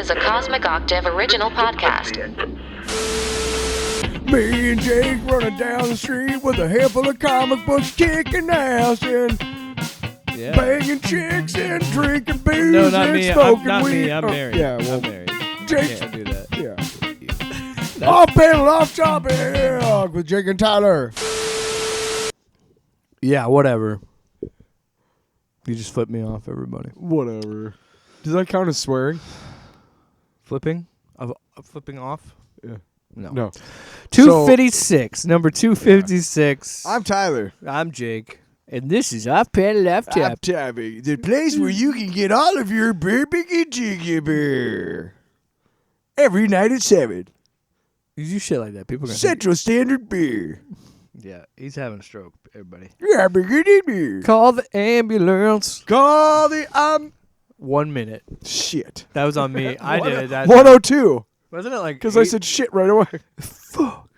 is a Cosmic Octave original podcast. Me and Jake running down the street with a handful of comic books, kicking ass and banging chicks and drinking booze No, not and me. smoking Not weed. me. I'm married. Yeah, well, I'm married. Jake. Can't do that. Yeah. Off panel, off topic with Jake and Tyler. Yeah, whatever. You just flipped me off, everybody. Whatever. Does that count as swearing? Flipping off? Yeah. No. 256. Number 256. I'm Tyler. I'm Jake. And this is Off Panel Off Tap. Off Topic, the place where you can get all of your bourbon and jiggy beer. Every night at 7. You do shit like that. People are gonna Central Standard Beer. Yeah, he's having a stroke, everybody. Yeah, beer. Call the ambulance. Call the 1 minute. shit. That was on me. I did that. 102. Wasn't it like? Because I said shit right away. Fuck.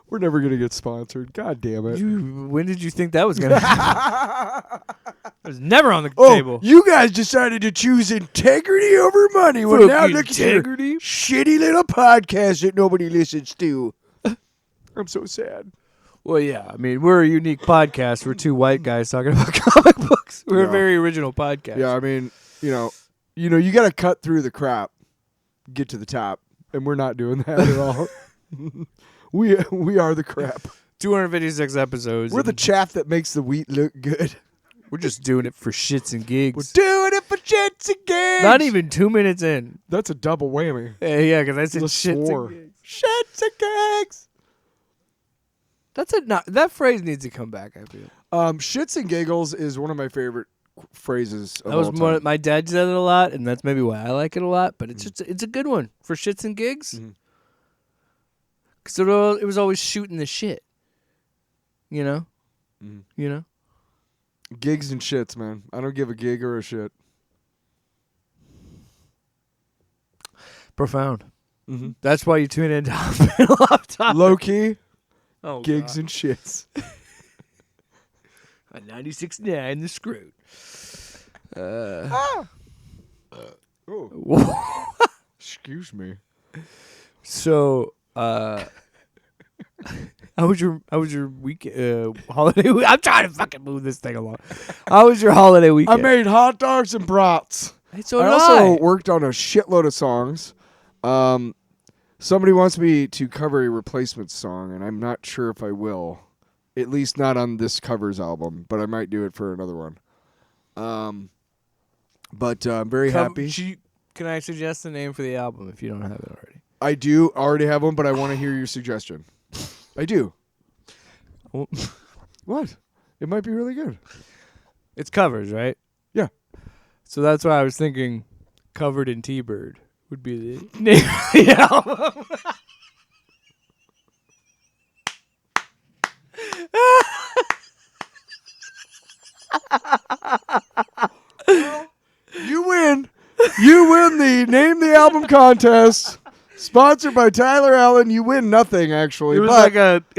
We're never gonna get sponsored. God damn it. When did you think that was gonna happen? It was never on the table. You guys decided to choose integrity over money. Well, now look at your shitty little podcast that nobody listens to. I'm so sad. Well, yeah. I mean, we're a unique podcast. We're two white guys talking about comic books. We're a very original podcast. Yeah, I mean, you got to cut through the crap, get to the top, and we're not doing that at all. We are the crap. 256 episodes. We're the chaff that makes the wheat look good. We're just doing it for shits and gigs. We're doing it for shits and gigs. Not even 2 minutes in. That's a double whammy. Yeah, because I said shits and gigs. Shits and gigs. That phrase needs to come back, I feel. Shits and giggles is one of my favorite phrases of That was all time. my dad said it a lot, and that's maybe why I like it a lot. But it's a good one for shits and gigs. Because it was always shooting the shit. You know? You know? Gigs and shits, man. I don't give a gig or a shit. Profound. That's why you tune in to Off Topic. Low key. Oh, gigs God. and shits. On 96.9 The Screwed. Excuse me. So, how was your weekend? Holiday? I'm trying to fucking move this thing along. How was your holiday weekend? I made hot dogs and brats. So I also worked on a shitload of songs. Somebody wants me to cover a replacement song, and I'm not sure if I will. At least not on this covers album, but I might do it for another one. But I'm very happy. Can I suggest the name for the album if you don't have it already? I do already have one, but I want to hear your suggestion. I do. What? It might be really good. It's covers, right? Yeah. So that's why I was thinking Covered in T-Bird would be the name of the album. You win. You win the Name the Album contest. Sponsored by Tyler Allen. You win nothing, actually. It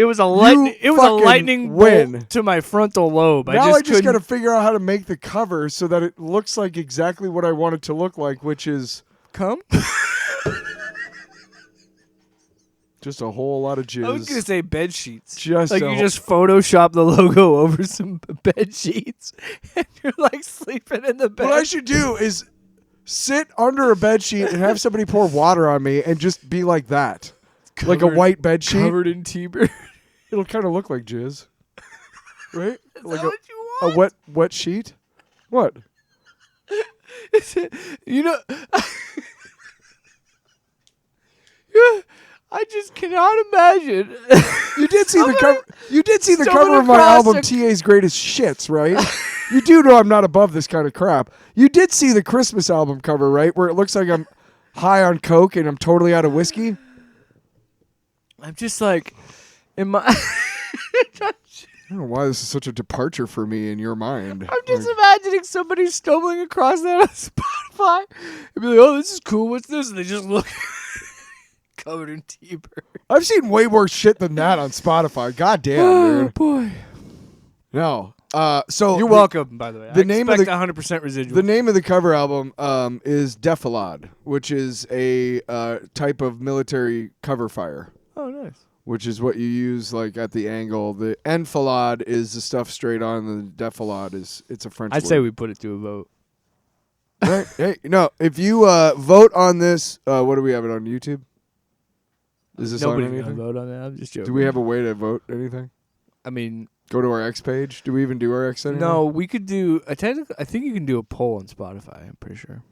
was a lightning win. bolt to my frontal lobe. Now I just got to figure out how to make the cover so that it looks like exactly what I want it to look like, which is come. Just a whole lot of jizz. I was gonna say bed sheets. Just like you just Photoshop the logo over some bed sheets, and you're like sleeping in the bed. What I should do is sit under a bed sheet and have somebody pour water on me and just be like that, like a white bed sheet covered in T-Bird. It'll kind of look like jizz, right? Is like that what you want? A wet sheet. What? You know. Yeah. I just cannot imagine. You did see the cover. You did see the cover of my album, TA's Greatest Shits, right? You do know I'm not above this kind of crap. You did see the Christmas album cover, right? Where it looks like I'm high on coke and I'm totally out of whiskey. I'm just like, in my. I don't know why this is such a departure for me in your mind. I'm just imagining somebody stumbling across that on Spotify and be like, "Oh, this is cool. What's this?" And they just look. Covered in T-Bird. I've seen way worse shit than that on Spotify. God damn, dude. Boy. No. So You're welcome, by the way. the I name of expect 100% residual. The name of the cover album is Defilade, which is a type of military cover fire. Oh, nice. Which is what you use like at the angle. The enfilade is the stuff straight on. The defilade it's a French I'd word. say we put it to a vote. Right? Hey, no, if you vote on this, what do we have it on YouTube? Is this Nobody's on going to anything? vote on that. I'm just joking. Do we have a way to vote anything? I mean, Go to our X page. Do we even do our X anymore? no, we could do I think you can do a poll on Spotify, I'm pretty sure.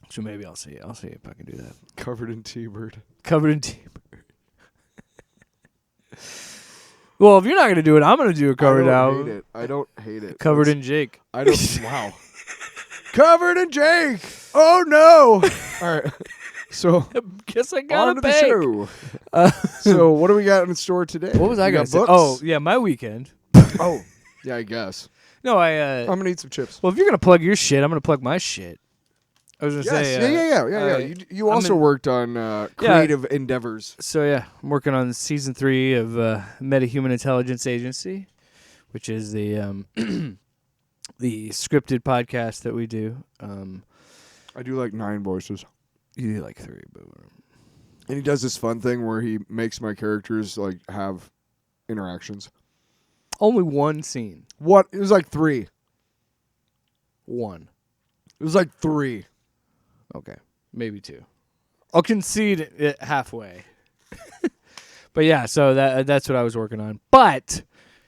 So maybe I'll see it. I'll see if I can do that. Covered in T-Bird. Covered in T-Bird. Well, if you're not going to do it, I'm going to do a covered album. I don't hate it. Covered in Jake. I don't. Wow. Covered in Jake. Oh no. All right. So Guess I got on to a the bag. show. So what do we got in store today? What was I We going got to say? books? Oh, yeah, my weekend. Oh, yeah, I guess. No, I'm gonna eat some chips. well, if you're going to plug your shit, I'm going to plug my shit. I was going to Yes, say. yeah. You also worked on creative endeavors. So, yeah, I'm working on season 3 of Metahuman Intelligence Agency, which is the the scripted podcast that we do. I do like 9 voices. You do like 3, but And he does this fun thing where he makes my characters like have interactions. only one scene. What? It was like 3. One. It was like 3. Okay, maybe 2. I'll concede it halfway. But yeah, so that's what I was working on. But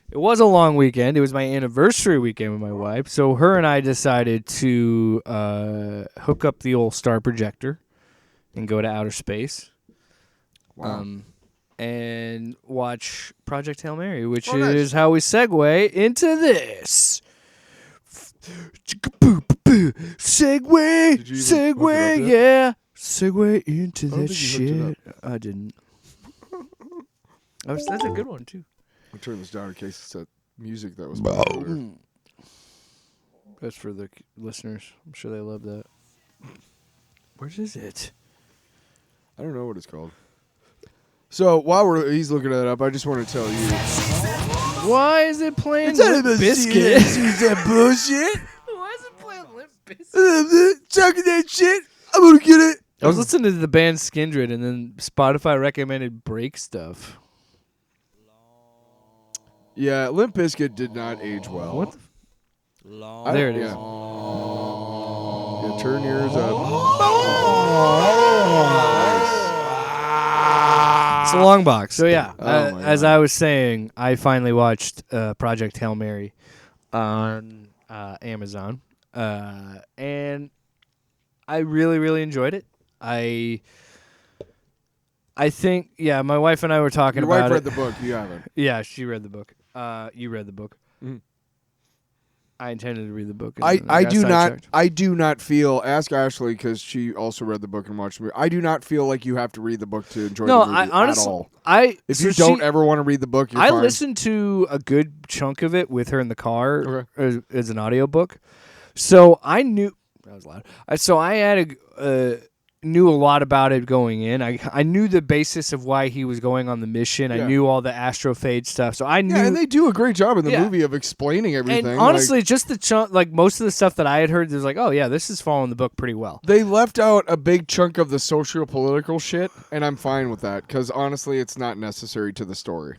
it was a long weekend. It was my anniversary weekend with my wife. So her and I decided to hook up the old star projector and go to outer space. Wow. And watch Project Hail Mary, which Oh, nice. is how we segue into this. Segue, Did you even look it segue, up yet? yeah. Segue into I don't this think you looked shit. I didn't. That's a good one, too. I'll turn this down in case it's that music that was playing earlier. That's for the listeners. I'm sure they love that. Where is it? I don't know what it's called. So while he's looking that up, I just want to tell you. Why is it playing It's not Limp about Bizkit? Is that bullshit? Why is it playing Limp Bizkit? Talking that shit. I'm gonna get it. I was listening to the band Skindred, and then Spotify recommended break stuff. Yeah, Limp Bizkit did not age well. What? There it is. Yeah, turn yours up. It's a long box. So yeah, Oh my as God. I was saying, I finally watched Project Hail Mary on Amazon, and I really, really enjoyed it. I think, yeah, my wife and I were talking Your about wife read it. the book. You haven't. Yeah, she read the book. You read the book. Mhm. I intended to read the book. and I then got do not. sidetracked. I do not feel. Ask Ashley because she also read the book and watched the movie. I do not feel like you have to read the book to enjoy No, the movie I honestly, at all. If so you don't she- ever want to read the book, you're I fine. listened to a good chunk of it with her in the car Okay. as an audiobook. So I knew that was loud. So I had knew a lot about it going in. I knew the basis of why he was going on the mission. Yeah. I knew all the astrophage stuff. So I knew. Yeah, and they do a great job in the Yeah. movie of explaining everything. and like, honestly, just the chunk, like most of the stuff that I had heard, there's like, oh yeah, this is following the book pretty well. they left out a big chunk of the socio-political shit, and I'm fine with that because honestly, it's not necessary to the story.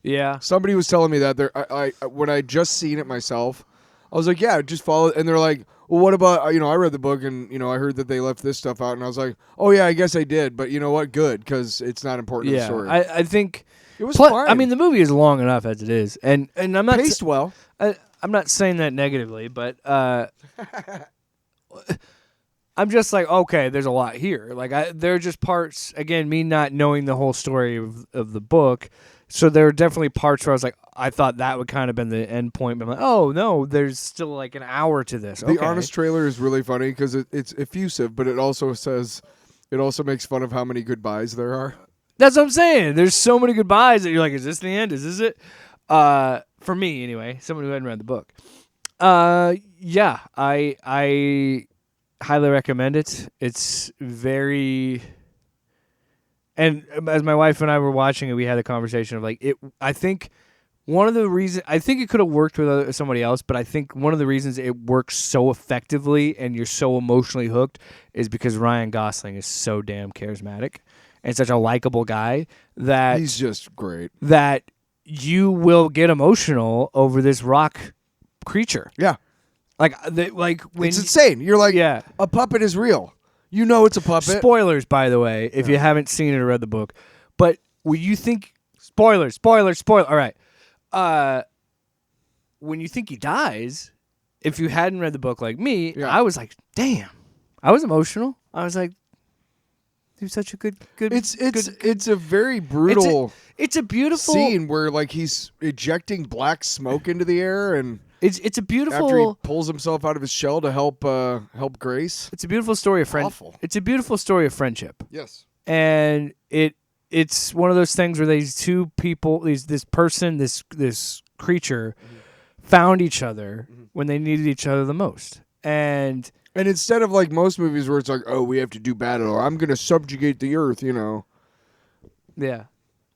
Yeah. Somebody was telling me that I when I just seen it myself, I was like, yeah, just follow it. And they're like, well, what about, I read the book and, I heard that they left this stuff out. And I was like, oh, yeah, I guess I did. But you know what? Good, because it's not important to the Yeah. story. I think. It was Plus, fine. I mean, the movie is long enough as it is, and I'm not paced well. I'm not saying that negatively, but I'm just like, okay, there's a lot here. Like, there are just parts, again, me not knowing the whole story of the book, so there are definitely parts where I was like, I thought that would kind of been the end point, but I'm like, oh, no, there's still like an hour to this. The Okay. Honest trailer is really funny because it's effusive, but it also makes fun of how many goodbyes there are. That's what I'm saying. There's so many goodbyes that you're like, is this the end? Is this it? For me, anyway, someone who hadn't read the book. Yeah, I highly recommend it. It's very, and as my wife and I were watching it, we had a conversation of like it. I think one of the reasons I think it could have worked with somebody else, but I think one of the reasons it works so effectively and you're so emotionally hooked is because Ryan Gosling is so damn charismatic and such a likable guy that he's just great. That you will get emotional over this rock creature. Yeah, like when it's insane. You're like, yeah, a puppet is real. You know it's a puppet. Spoilers, by the way, if you haven't seen it or read the book. But when you think spoiler. All right. When you think he dies, if you hadn't read the book like me, I was like, damn. I was emotional. I was like, he was such a good. It's a very brutal. It's a beautiful scene where like he's ejecting black smoke into the air and. It's a beautiful. After he pulls himself out of his shell to help Grace. It's a beautiful story of friendship. It's a beautiful story of friendship. Yes. And it's one of those things where these two people, this creature, found each other when they needed each other the most. And instead of like most movies where it's like, oh, we have to do battle, or I'm gonna subjugate the earth, you know. Yeah.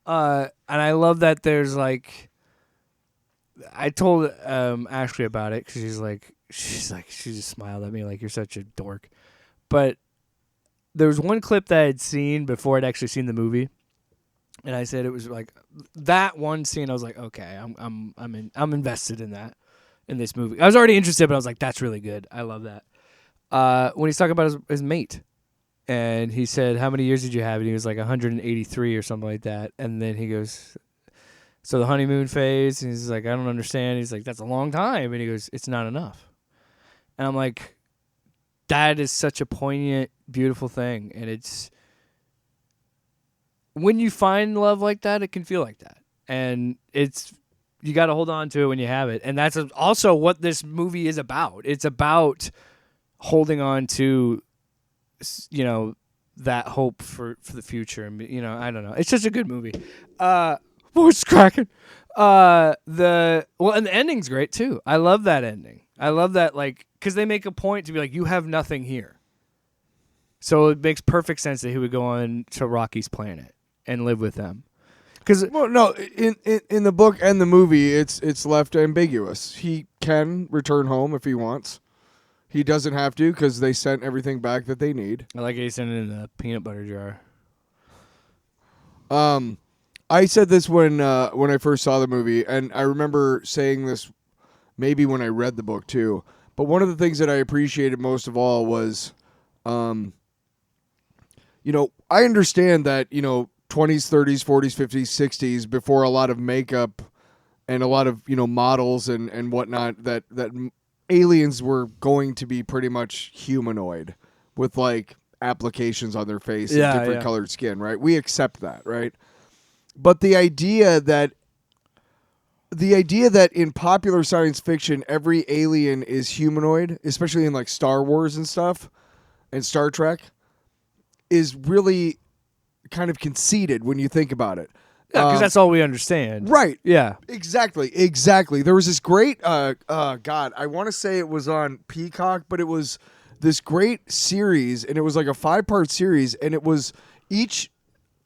And I love that there's like. I told Ashley about it because she just smiled at me like, you're such a dork. But there was one clip that I had seen before I'd actually seen the movie, and I said it was like that one scene. I was like, okay, I'm invested in that, in this movie. I was already interested, but I was like, that's really good. I love that. When he's talking about his mate, and he said, how many years did you have? And he was like 183 or something like that. And then he goes, so the honeymoon phase, and he's like, I don't understand. He's like, that's a long time. And he goes, it's not enough. And I'm like, that is such a poignant, beautiful thing. And it's, when you find love like that, it can feel like that. And it's, you got to hold on to it when you have it. And that's also what this movie is about. It's about holding on to, you know, that hope for the future. And, you know, I don't know. It's just a good movie. Voice cracking. And the ending's great too. I love that ending. I love that, like, because they make a point to be like, you have nothing here. So it makes perfect sense that he would go on to Rocky's planet and live with them. In the book and the movie, it's left ambiguous. He can return home if he wants. He doesn't have to because they sent everything back that they need. I like how he sent it in the peanut butter jar. I said this when I first saw the movie, and I remember saying this maybe when I read the book too. But one of the things that I appreciated most of all was, you know, I understand that, you know, 20s, 30s, 40s, 50s, 60s, before a lot of makeup and a lot of, you know, models and whatnot, that aliens were going to be pretty much humanoid with like applications on their face and different colored skin, right? We accept that, right? But the idea that in popular science fiction every alien is humanoid, especially in like Star Wars and stuff and Star Trek, is really kind of conceited when you think about it. Yeah, because that's all we understand. Right. Yeah. Exactly. There was this great, God, I want to say it was on Peacock, but it was this great series, and it was like a 5-part series, and it was each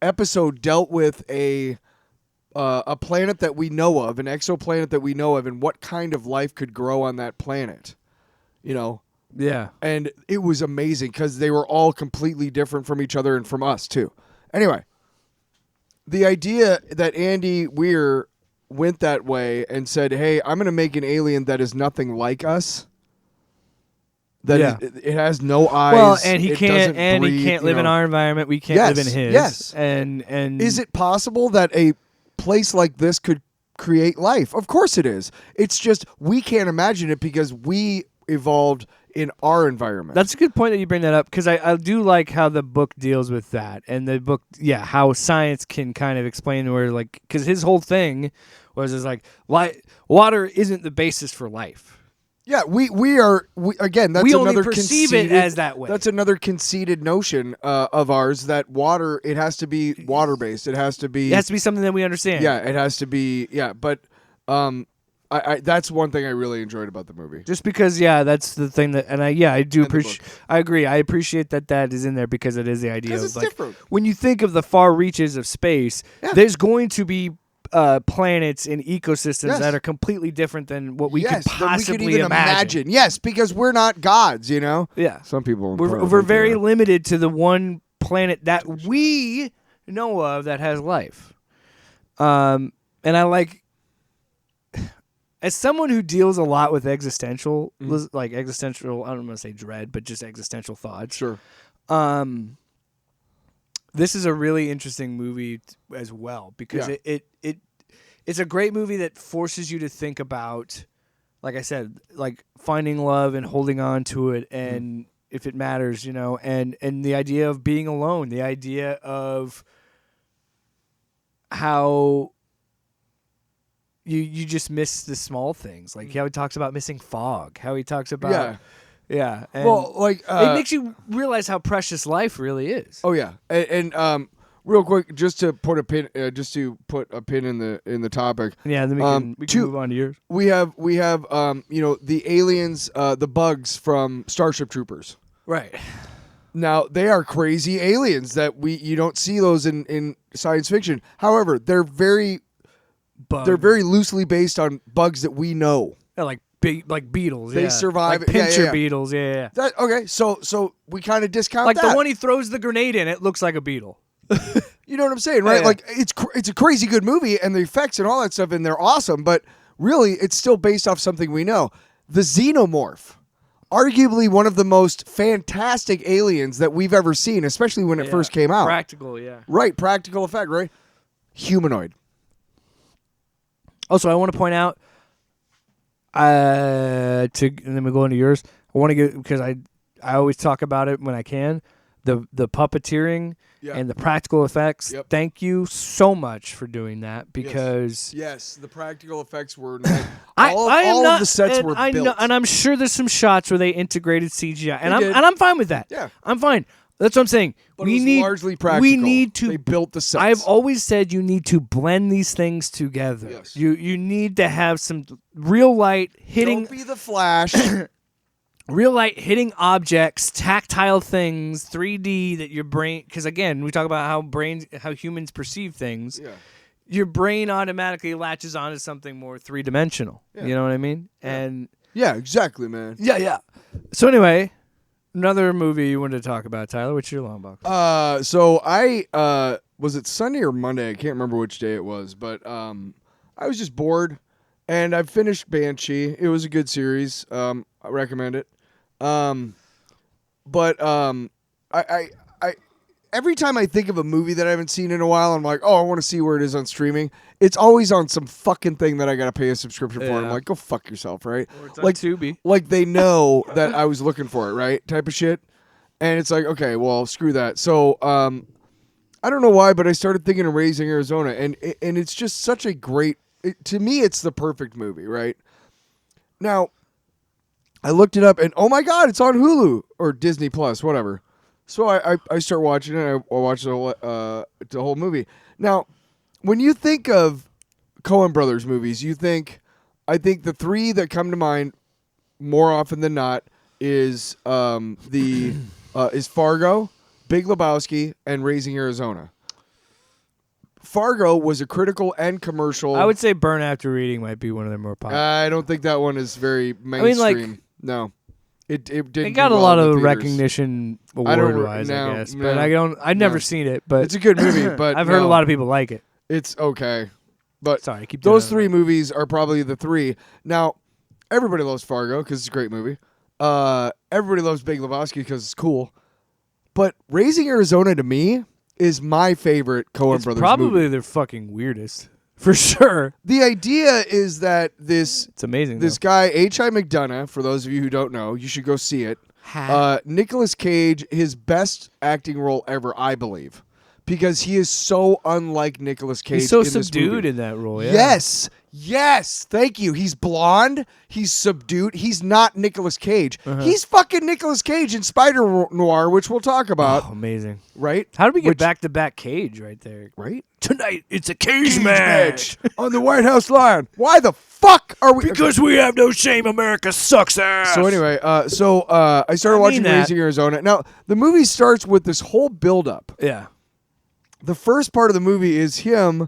episode dealt with a planet that we know of, an exoplanet that we know of, and what kind of life could grow on that planet, you know? Yeah. And it was amazing because they were all completely different from each other and from us, too. Anyway, the idea that Andy Weir went that way and said, hey, I'm going to make an alien that is nothing like us. That it has no eyes. Well, and he can't live in our environment. We can't live in his. Yes. And is it possible that a place like this could create life? Of course it is. It's just we can't imagine it because we evolved in our environment. That's a good point that you bring that up, because I do like how the book deals with that, and the book, how science can kind of explain where, like, because his whole thing was like water isn't the basis for life. Yeah, we again. That's we another only perceive it as that way. That's another conceited notion of ours, that water, it has to be water based. It has to be something that we understand. Yeah, it has to be. Yeah, but I that's one thing I really enjoyed about the movie. Just because, that's the thing that, and I do appreciate. I agree. I appreciate that is in there because it is the idea of it's like different. When you think of the far reaches of space, there's going to be planets and ecosystems that are completely different than what we could possibly imagine. Yes, because we're not gods, you know? Yeah. Some people... We're very limited to the one planet that we know of that has life. And I like... As someone who deals a lot with existential, I don't want to say dread, but just existential thoughts. Sure. This is a really interesting movie as well because it's a great movie that forces you to think about, like I said, like finding love and holding on to it, and if it matters, you know, and the idea of being alone, the idea of how you just miss the small things, like how he talks about missing fog, how he talks about and well, like it makes you realize how precious life really is. Oh yeah, and real quick, just to put a pin, in the topic. Yeah, then we can move on to yours. We have the aliens, the bugs from Starship Troopers. Right. Now they are crazy aliens that you don't see those in science fiction. However, they're very loosely based on bugs that we know. Yeah, like beetles. They survive. Like pincher beetles. Yeah. Okay, so we kind of discount like that. The one he throws the grenade in. It looks like a beetle. You know what I'm saying, right? Yeah. Like it's a crazy good movie, and the effects and all that stuff, and they're awesome. But really, it's still based off something we know. The Xenomorph, arguably one of the most fantastic aliens that we've ever seen, especially when it first came out. Practical, yeah. Right, practical effect, right? Humanoid. Also, I want to point out, and then we go into yours. I want to get, because I always talk about it when I can, the puppeteering and the practical effects. Yep. Thank you so much for doing that, because yes, the practical effects were all of the sets were built. And I'm sure there's some shots where they integrated CGI, and did. I'm fine with that. Yeah, I'm fine. That's what I'm saying. But it was largely practical. We need to. They built the sets. I've always said you need to blend these things together. Yes. You need to have some real light hitting. Don't be the Flash. Real light hitting objects, tactile things, 3D that your brain. Because again, we talk about how humans perceive things. Yeah. Your brain automatically latches onto something more 3-dimensional. Yeah. You know what I mean? Yeah. And yeah, exactly, man. Yeah. So anyway. Another movie you wanted to talk about, Tyler. What's your long box? So I was it Sunday or Monday? I can't remember which day it was, but I was just bored, and I finished Banshee. It was a good series. I recommend it. But I every time I think of a movie that I haven't seen in a while, I'm like, oh, I want to see where it is on streaming. It's always on some fucking thing that I got to pay a subscription for. I'm like, go fuck yourself, right? Or it's like Tubi. Like they know that I was looking for it, right? Type of shit. And it's like, okay, well, screw that. So I don't know why, but I started thinking of Raising Arizona, and it's just such a great. To me, it's the perfect movie, right? Now, I looked it up, and oh my god, it's on Hulu or Disney Plus, whatever. So I start watching it. I watch the whole movie. Now, when you think of Coen Brothers movies, I think the three that come to mind more often than not is is Fargo, Big Lebowski, and Raising Arizona. Fargo was a critical and commercial. I would say Burn After Reading might be one of their more popular. I don't think that one is very mainstream. No. It didn't. It got a lot of recognition award-wise, I guess. But I've never seen it. But it's a good movie. But I've heard a lot of people like it. It's okay. But sorry, keep those three movies are probably the three. Now, everybody loves Fargo because it's a great movie. Everybody loves Big Lebowski because it's cool. But Raising Arizona to me is my favorite Coen Brothers movie. Probably their fucking weirdest. For sure. The idea is that it's amazing. This guy, H.I. McDonough, for those of you who don't know, you should go see it. Nicolas Cage, his best acting role ever, I believe. Because he is so unlike Nicolas Cage. He's so in this subdued movie. in that role, yeah. Yes, thank you. He's blonde. He's subdued. He's not Nicolas Cage. He's fucking Nicolas Cage in Spider-Noir, which we'll talk about. Oh, amazing. Right? How did we get back-to-back Cage right there? Right? Tonight, it's a cage match on the White House lawn. Why the fuck are we? Because we have no shame. America sucks ass. So anyway, I started watching Raising Arizona. Now, the movie starts with this whole build-up. Yeah. The first part of the movie is him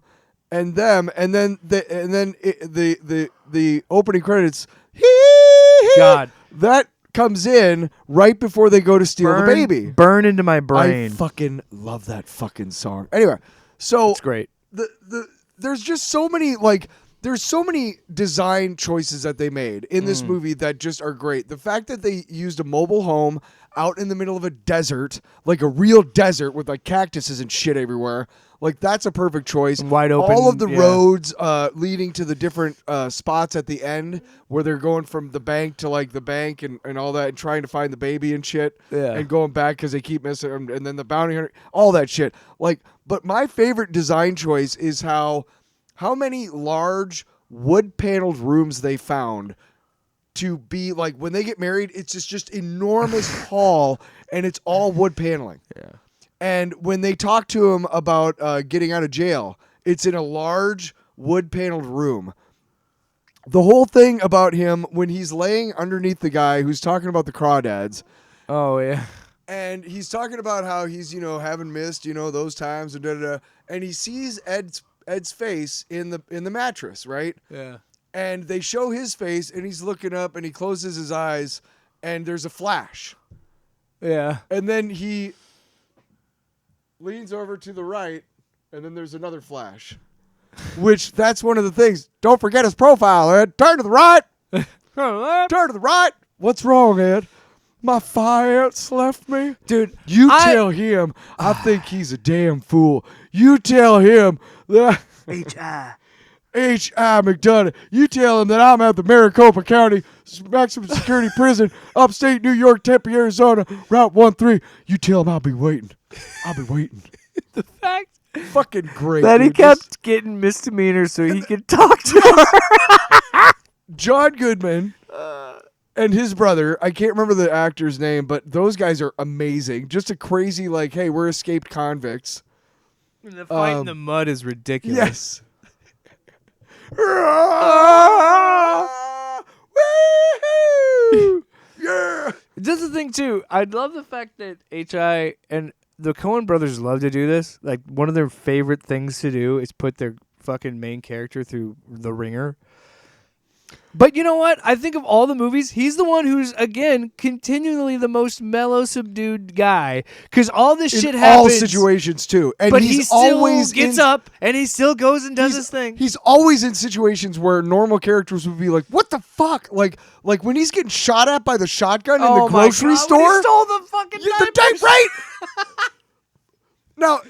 and them, and then the opening credits. God. That comes in right before they go to steal the baby. Burn into my brain. I fucking love that fucking song. Anyway, so it's great. There's just so many there's so many design choices that they made in this movie that just are great. The fact that they used a mobile home out in the middle of a desert, like a real desert with like cactuses and shit everywhere. Like that's a perfect choice. Wide open. All of the roads leading to the different spots at the end where they're going from the bank to like the bank and all that and trying to find the baby and shit. Yeah. And going back because they keep missing them. And then the bounty hunter, all that shit. Like, but my favorite design choice is how many large wood paneled rooms they found to be like when they get married, it's just enormous hall and it's all wood paneling. Yeah. And when they talk to him about getting out of jail, it's in a large wood paneled room. The whole thing about him when he's laying underneath the guy who's talking about the crawdads. Oh yeah. And he's talking about how he's, having missed, those times and and he sees Ed's face in the mattress, right? Yeah. And they show his face and he's looking up and he closes his eyes and there's a flash. Yeah. And then he leans over to the right and then there's another flash. Which that's one of the things. Don't forget his profile, Ed. Turn to the right. Turn to the right. What's wrong, Ed? My fiance left me. Dude, you tell him I think he's a damn fool. You tell him that H.I. McDonough. You tell him that I'm at the Maricopa County Maximum Security Prison, upstate New York, Tempe, Arizona, Route 13. You tell him I'll be waiting. I'll be waiting. The fact fucking great. That he kept getting misdemeanors so he could talk to her. John Goodman and his brother, I can't remember the actor's name, but those guys are amazing. Just a crazy, hey, we're escaped convicts. The fight in the mud is ridiculous. Yes. Yeah. That's the thing, too. I love the fact that H.I. and the Coen brothers love to do this. Like, one of their favorite things to do is put their fucking main character through the ringer. But you know what? I think of all the movies, he's the one who's, again, continually the most mellow, subdued guy. Because all this shit happens. All situations, too. And but he still always gets up, and he still goes and does his thing. He's always in situations where normal characters would be like, what the fuck? Like when he's getting shot at by the shotgun in the grocery store. When he stole the fucking diapers. Right? Now,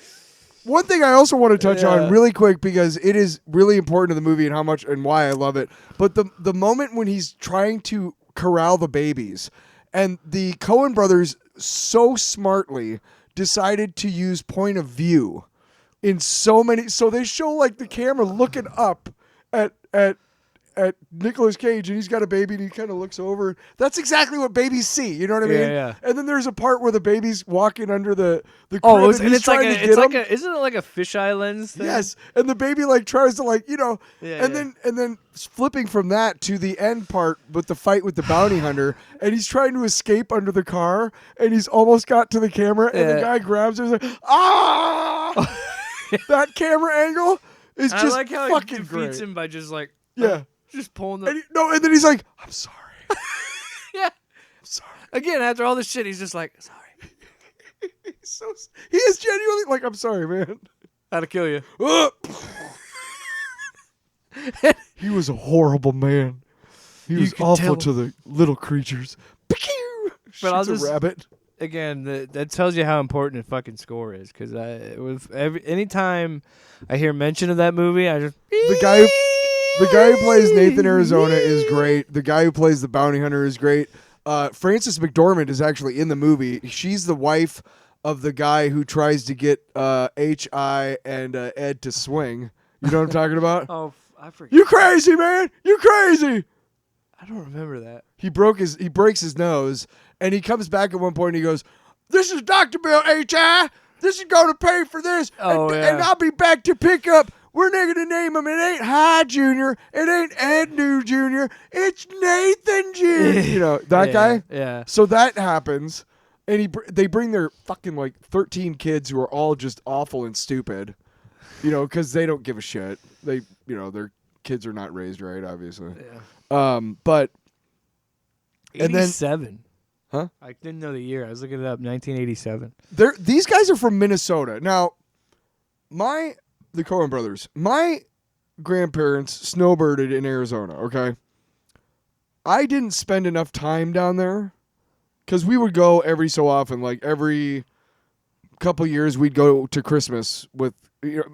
one thing I also want to touch on really quick because it is really important to the movie and how much and why I love it. But the moment when he's trying to corral the babies and the Coen brothers so smartly decided to use point of view in so many. So they show the camera looking up at Nicolas Cage and he's got a baby and he kind of looks over. That's exactly what babies see. You know what I mean? Yeah. And then there's a part where the baby's walking under the crib and it's like isn't it like a fisheye lens thing? Yes, and the baby tries to and then flipping from that to the end part with the fight with the bounty hunter, and he's trying to escape under the car, and he's almost got to the camera, and the guy grabs her and is like, ah! That camera angle is just like how fucking he defeats great. him by just just pulling the. And then he's like, I'm sorry. Yeah, I'm sorry. Again, after all this shit, he's just like, sorry. He is genuinely I'm sorry, man. How to kill you. He was a horrible man. He was awful to the little creatures. But I'll Shoots a rabbit. Again, that tells you how important a fucking score is. Because anytime I hear mention of that movie, I just the guy who plays Nathan Arizona is great. The guy who plays the bounty hunter is great. Frances McDormand is actually in the movie. She's the wife of the guy who tries to get H.I. and Ed to swing. You know what I'm talking about? Oh, I forget. You crazy, man! You crazy! I don't remember that. He breaks his nose, and he comes back at one point and he goes, "This is Dr. Bill H.I. This is going to pay for this, and I'll be back to pick up. We're not going to name him. It ain't High Jr. It ain't Ed New Jr. It's Nathan Jr." You know, that guy? Yeah. So that happens, and they bring their fucking 13 kids who are all just awful and stupid. because they don't give a shit. They, their kids are not raised right, obviously. Yeah. But 87. Huh? I didn't know the year. I was looking it up. 1987. These guys are from Minnesota. Now, the Coen brothers, my grandparents snowbirded in Arizona, okay? I didn't spend enough time down there because we would go every so often, like every couple years we'd go to Christmas with,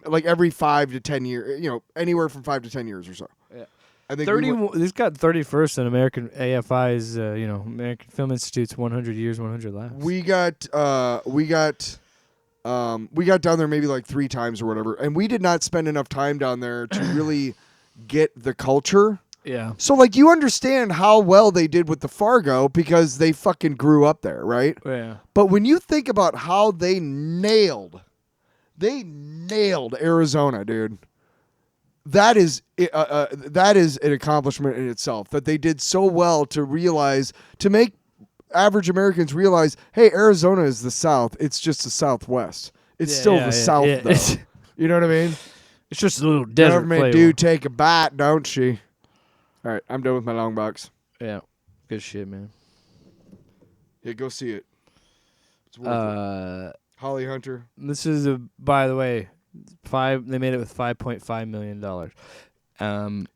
like every 5 to 10 years, anywhere from 5 to 10 years or so. Yeah. I think this got 31st in American AFI's, American Film Institute's 100 Years, 100 Laughs. We got down there maybe like 3 times or whatever, and we did not spend enough time down there to really get the culture. Yeah. So, like, you understand how well they did with the Fargo because they fucking grew up there, right? Yeah. But when you think about how they nailed Arizona, dude. That is an accomplishment in itself, that they did so well to make average Americans realize, hey, Arizona is the South. It's just the Southwest. It's still the South, though. You know what I mean? It's just a little desert Government flavor. do take a bite, don't she? All right, I'm done with my long box. Yeah. Good shit, man. Yeah, go see it. It's worth it. Holly Hunter. This is by the way, they made it with $5.5 million.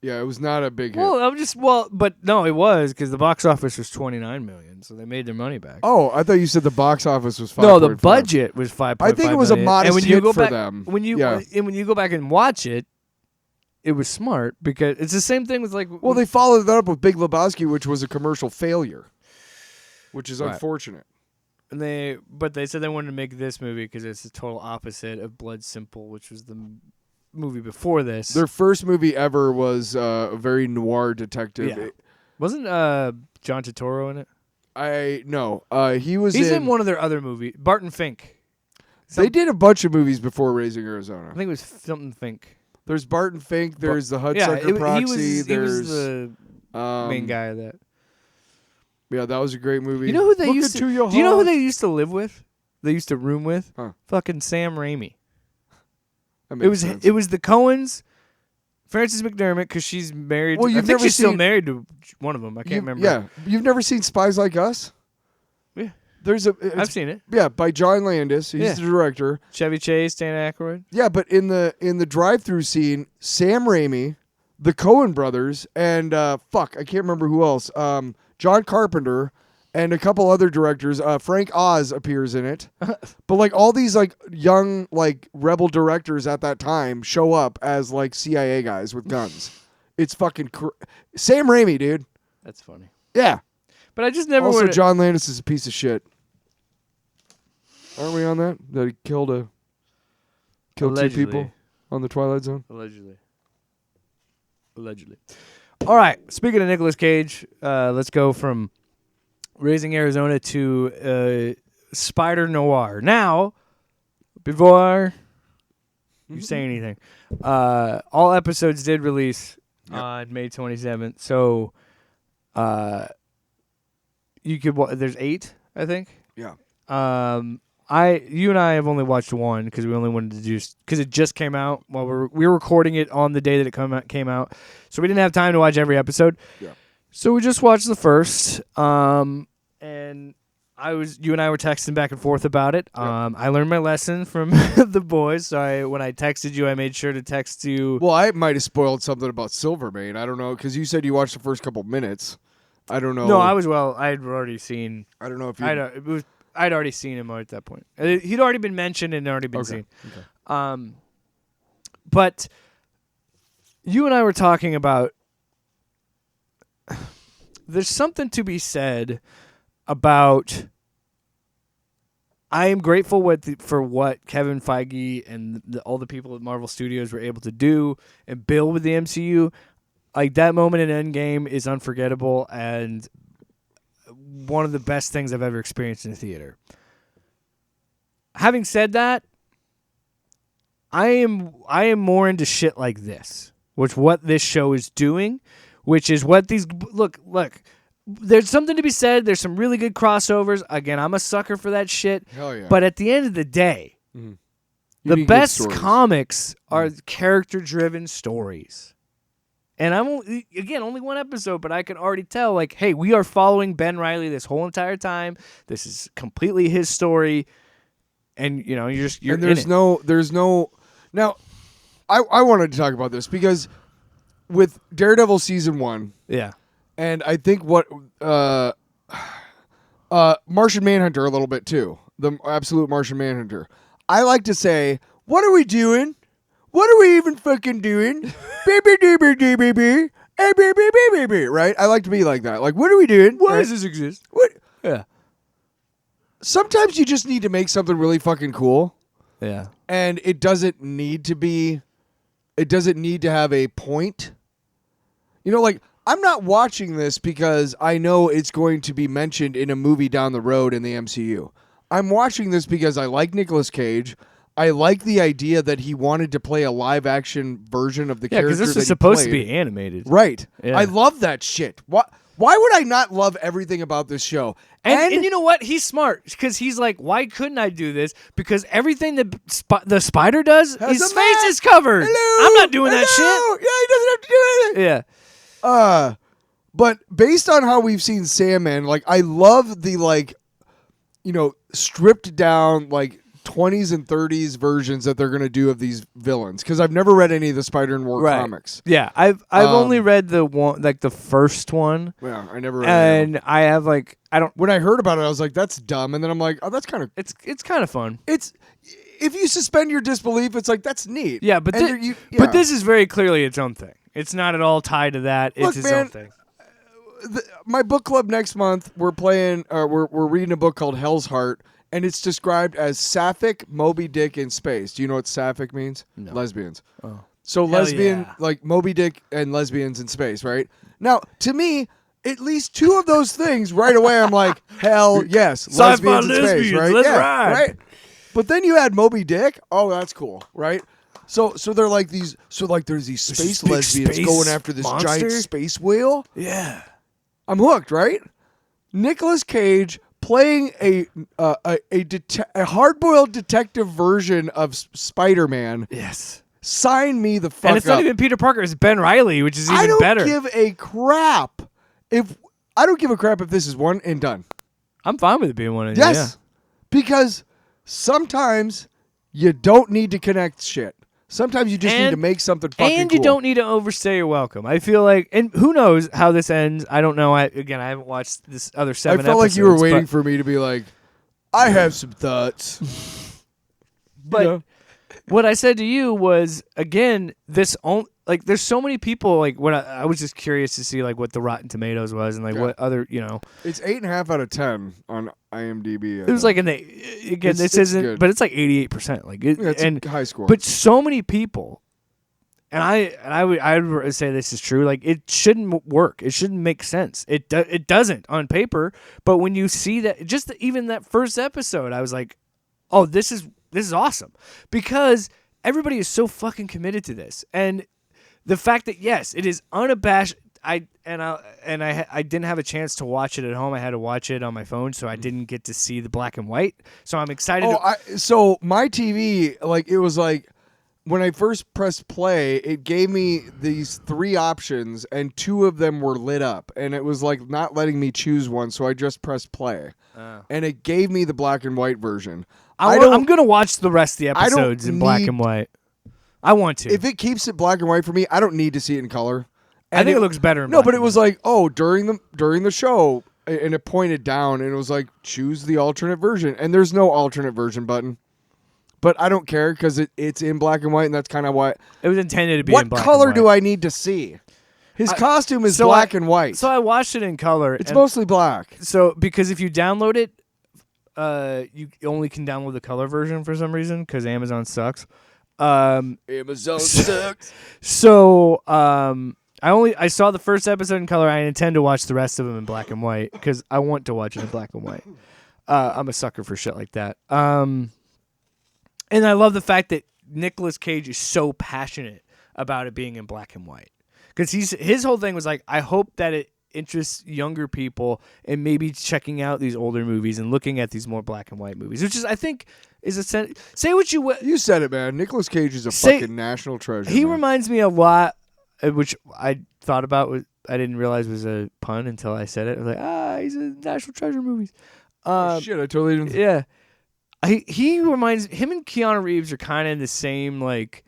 Yeah, it was not a big hit. But no, it was because the box office was $29 million, so they made their money back. Oh, I thought you said the box office was 5.5. No, the budget was 5.5. I think it was million. a modest hit for back, them. When you go back and watch it, it was smart because it's the same thing with like. Well, they followed that up with Big Lebowski, which was a commercial failure, which is unfortunate. And they said they wanted to make this movie because it's the total opposite of Blood Simple, which was the movie before this. Their first movie ever was a very noir detective. Yeah. Wasn't John Turturro in it? No. He's in one of their other movies. Barton Fink. They did a bunch of movies before Raising Arizona. I think it was something Fink. There's Barton Fink. There's the Hudsucker Proxy. He was the main guy of that. Yeah, that was a great movie. You know who they used to? Do you know who they used to live with? They used to room with? Huh. Fucking Sam Raimi. It was the Coens, Frances McDermott, because she's married. Well, I think she's still married to one of them. I can't remember. Yeah, you've never seen Spies Like Us? Yeah, I've seen it. Yeah, by John Landis. He's the director. Chevy Chase, Dan Aykroyd. Yeah, but in the drive-through scene, Sam Raimi, the Coen brothers, and I can't remember who else. John Carpenter and a couple other directors. Frank Oz appears in it. But like all these like young like rebel directors at that time show up as like CIA guys with guns. It's fucking Sam Raimi, dude. That's funny. Yeah. But I just never Also, John Landis is a piece of shit. Aren't we on that? That he killed Allegedly. 2 people on the Twilight Zone? Allegedly. All right. Speaking of Nicolas Cage, let's go from Raising Arizona to Spider-Noir. Now, before you say anything, all episodes did release on May 27th. So you could there's 8, I think. Yeah. You and I have only watched one because we only wanted to because it just came out while we were recording it on the day that it came out, so we didn't have time to watch every episode. Yeah. So we just watched the first, and you and I were texting back and forth about it. Yeah. I learned my lesson from the boys, so when I texted you, I made sure to text you. Well, I might have spoiled something about Silvermane. I don't know because you said you watched the first couple minutes. I don't know. No, I had already seen. I don't know if you. I'd already seen him at that point. He'd already been mentioned and already been seen. Okay. But you and I were talking about there's something to be said about I am grateful for what Kevin Feige and all the people at Marvel Studios were able to do and build with the MCU. Like that moment in Endgame is unforgettable and one of the best things I've ever experienced in a theater. Having said that, I am more into shit like this, which what this show is doing, which is what these look. There's something to be said. There's some really good crossovers. Again, I'm a sucker for that shit. Hell yeah. But at the end of the day, You The need good best stories. comics are character-driven stories. And I'm only one episode, but I can already tell, like, hey, we are following Ben Reilly this whole entire time. This is completely his story, and you're and in it. there's no. Now, I wanted to talk about this because with Daredevil season 1, Yeah, and I think what Martian Manhunter a little bit too, the absolute Martian Manhunter. I like to say, what are we doing? What are we even fucking doing? Right? I like to be like that. Like, what are we doing? why Right? does this exist? What? Yeah, Sometimes you just need to make something really fucking cool, yeah. and it doesn't need to have a point. Like, I'm not watching this because I know it's going to be mentioned in a movie down the road in the MCU. I'm watching this because I like Nicolas Cage. I like the idea that he wanted to play a live-action version of the Yeah, character because this that was he supposed to played. be animated. Right. Yeah. I love that shit. Why would I not love everything about this show? And you know what? He's smart because he's like, why couldn't I do this? Because everything that the spider does, Has his a face mask. is covered. Hello? I'm not doing that Hello? Yeah, he doesn't have to do anything. shit. Yeah. But based on how we've seen Sandman, like, I love the, like, stripped down, like, 20s and 30s versions that they're going to do of these villains, because I've never read any of the Spider-Noir comics. Yeah, I've only read the one, like the first one. Yeah, I never read any of them. And I have like When I heard about it, I was like, that's dumb. And then I'm like, oh, that's kind of... it's kind of fun. If you suspend your disbelief, it's like, that's neat. Yeah, but And but this is very clearly its own thing. It's not at all tied to that. It's Look, its man, own thing. My book club next month, we're reading a book called Hell's Heart, and it's described as Sapphic, Moby Dick in space. Do you know what Sapphic means? No. Lesbians. Oh. So Hell lesbian, yeah. like Moby Dick and lesbians in space, right? Now, to me, at least two of those things right away, I'm like, hell yes, Sci-fi lesbians in space, lesbians, right? let's yeah, ride. right. But then you add Moby Dick. Oh, that's cool, right? So they're like these. So like there's these space big lesbians space going after this monster? giant space whale. Yeah. I'm hooked, right? Nicolas Cage playing a hard-boiled detective version of Spider-Man. Yes. Sign me the fuck And it's up. not even Peter Parker. It's Ben Reilly, which is even I don't better. give a crap if this is one and done. I'm fine with it being one of Yes, yeah. because sometimes you don't need to connect shit. Sometimes you just need to make something fucking And cool. you don't need to overstay your welcome. I feel like, and who knows how this ends? I don't know. I haven't watched this other 7 I felt episodes. like you were waiting but, for me to be like, I have some thoughts. But You know? what I said to you was, again, there's so many people. Like, what I was just curious to see, like, what the Rotten Tomatoes was, and like what other, It's 8.5 out of 10 on IMDb. It was like this It's isn't, good. but it's like 88%. Like, It's and a high score. but so many people, and I would say this is true. Like, it shouldn't work. It shouldn't make sense. It doesn't on paper. But when you see that, just even that first episode, I was like, oh, this is awesome, because everybody is so fucking committed to this, and the fact that yes, it is unabashed. I didn't have a chance to watch it at home. I had to watch it on my phone, so I didn't get to see the black and white. So I'm excited. So my TV, like, it was like when I first pressed play, it gave me these 3 options, and 2 of them were lit up, and it was like not letting me choose one. So I just pressed play, and it gave me the black and white version. I'm gonna watch the rest of the I don't episodes in black need- and white. I want to. If it keeps it black and white for me, I don't need to see it in color. I think it looks better in No, black but and it was like, during the show, and it pointed down, and it was like, choose the alternate version, and there's no alternate version button. But I don't care because it's in black and white, and that's kind of why. it was intended to be. What in black color and do white. I need to see? His costume is black and white. So I watched it in color. It's and mostly black. so because if you download it, you only can download the color version for some reason because Amazon sucks. Amazon sucks. So I saw the first episode in color. I intend to watch the rest of them in black and white because I want to watch it in black and white. I'm a sucker for shit like that. And I love the fact that Nicolas Cage is so passionate about it being in black and white, because his whole thing was like, I hope that interests younger people in maybe checking out these older movies and looking at these more black and white movies, which is, I think, is a say what you will. You said it, man. Nicolas Cage is a fucking national treasure. He man. reminds me a lot, which I thought about. I didn't realize was a pun until I said it. I was like, he's a national treasure movies. Shit, I totally didn't. Yeah. He reminds him and Keanu Reeves are kind of in the same like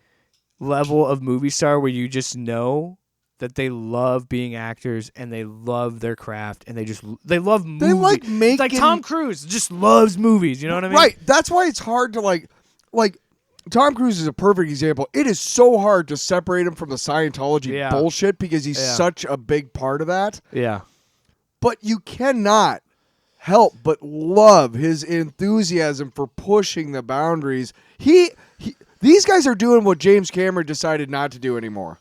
level of movie star where you just know that they love being actors and they love their craft and they love movies. They like making, like Tom Cruise just loves movies. You know what I mean? Right. That's why it's hard to like Tom Cruise is a perfect example. It is so hard to separate him from the Scientology bullshit because he's such a big part of that. Yeah. But you cannot help but love his enthusiasm for pushing the boundaries. These guys are doing what James Cameron decided not to do anymore.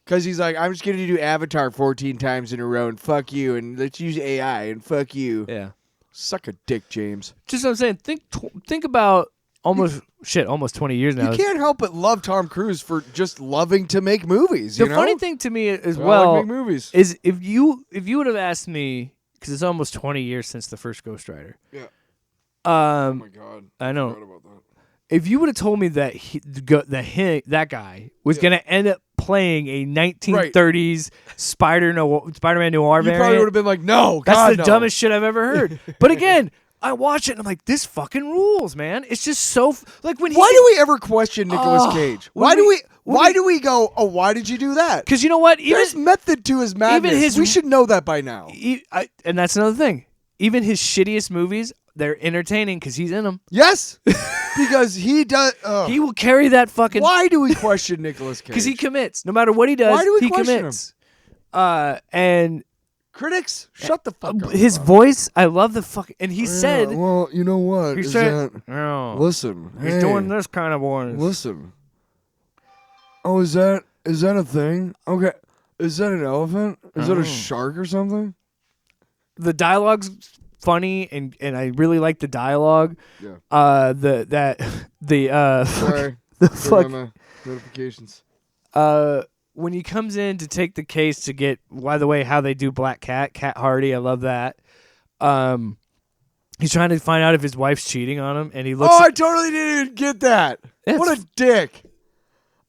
Because he's like, I'm just going to do Avatar 14 times in a row and fuck you and let's use AI and fuck you. Yeah. Suck a dick, James. Just what I'm saying. Think about almost 20 years now. You can't help but love Tom Cruise for just loving to make movies. The funny thing to me as I well like make movies. is if you would have asked me, because it's almost 20 years since the first Ghost Rider. Yeah. Oh my God. I know. I forgot about that. If you would have told me that that guy was going to end up playing a 1930s Spider-Man noir variant, You probably would have been like, no, that's God, the no. dumbest shit I've ever heard. But again, I watch it and I'm like, this fucking rules, man. It's just so like when Why do we ever question Nicolas Cage? Why do we go, oh, why did you do that? Because you know what? There's method to his madness. We should know that by now. And that's another thing. Even his shittiest movies, they're entertaining because he's in them. Yes, because he does. He will carry that fucking. Why do we question Nicolas Cage? Because he commits. No matter what he does, Why do we he question commits. And critics, shut the fuck up. His voice, I love the fuck. And he said, well, you know what? He said, listen, he's doing this kind of voice. Listen. Oh, is that a thing? Okay, is that an elephant? Is that a shark or something? The dialogue's funny, and I really like the dialogue. Yeah. Sorry, the fuck my notifications. When he comes in to take the case to get, by the way, how they do Black Cat Hardy, I love that. He's trying to find out if his wife's cheating on him, and he looks. I totally didn't even get that. What a dick.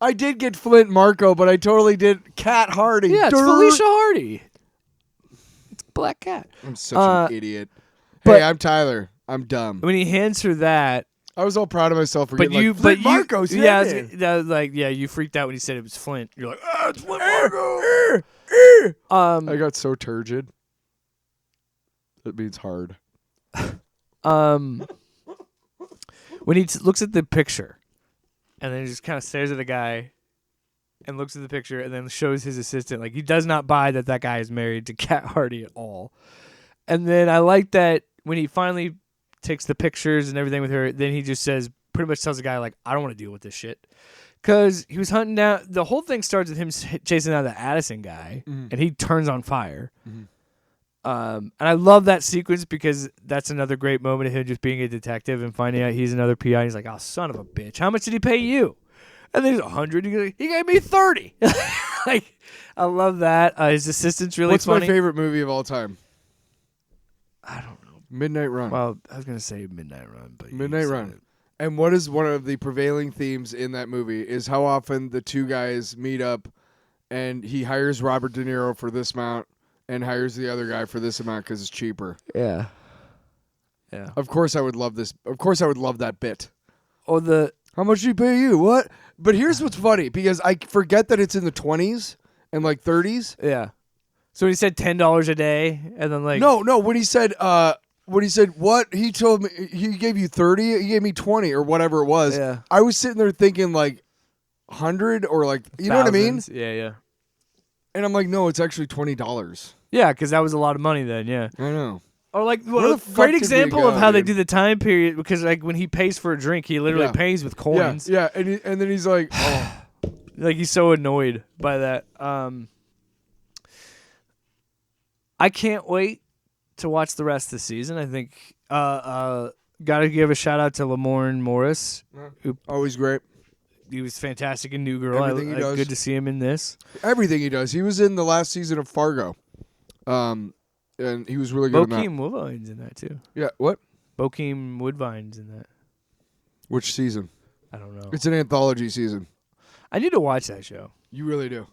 I did get Flint Marco, but I totally did Cat Hardy. Yeah, it's Felicia Hardy. It's Black Cat. I'm such an idiot. Hey, I'm Tyler. I'm dumb. When he hands her that, I was all proud of myself for getting Flint Marco's you freaked out when he said it was Flint. You're like, it's Flint Marco. I got so turgid. That means hard. When he looks at the picture, and then he just kind of stares at the guy, and looks at the picture, and then shows his assistant, like he does not buy that guy is married to Cat Hardy at all. And then I like that when he finally takes the pictures and everything with her, then he just pretty much tells the guy, like, I don't want to deal with this shit. Because he was hunting down, the whole thing starts with him chasing down the Addison guy, and he turns on fire. And I love that sequence because that's another great moment of him just being a detective and finding out he's another PI. And he's like, oh, son of a bitch, how much did he pay you? And then he's 100. He gave me 30. Like, I love that. His assistant's really funny. What's my favorite movie of all time? I don't know. Midnight Run. Well, I was going to say Midnight Run. But Midnight Run. And what is one of the prevailing themes in that movie is how often the two guys meet up and he hires Robert De Niro for this amount and hires the other guy for this amount because it's cheaper. Yeah. Yeah. Of course I would love this. Of course I would love that bit. Or how much did he pay you? What? But here's what's funny because I forget that it's in the 20s and like 30s. Yeah. So he said $10 a day and then like. No. When he said what? He told me he gave you 30. He gave me 20 or whatever it was. Yeah. I was sitting there thinking like 100 or like, you know what I mean? Yeah. And I'm like, no, it's actually $20. Yeah, because that was a lot of money then, yeah. I know. Or like, Where the fuck great did we example go, of how they dude? do the time period, because like when he pays for a drink, he literally pays with coins. Yeah, and then he's like, oh. Like he's so annoyed by that. I can't wait to watch the rest of the season. I think got to give a shout out to Lamorne Morris. Who, always great. He was fantastic in New Girl. Everything he does. Good to see him in this. Everything he does. He was in the last season of Fargo. And he was really good in that. Bokeem Woodvine's in that too. Yeah, what? Bokeem Woodvine's in that. Which season? I don't know. It's an anthology season. I need to watch that show. You really do.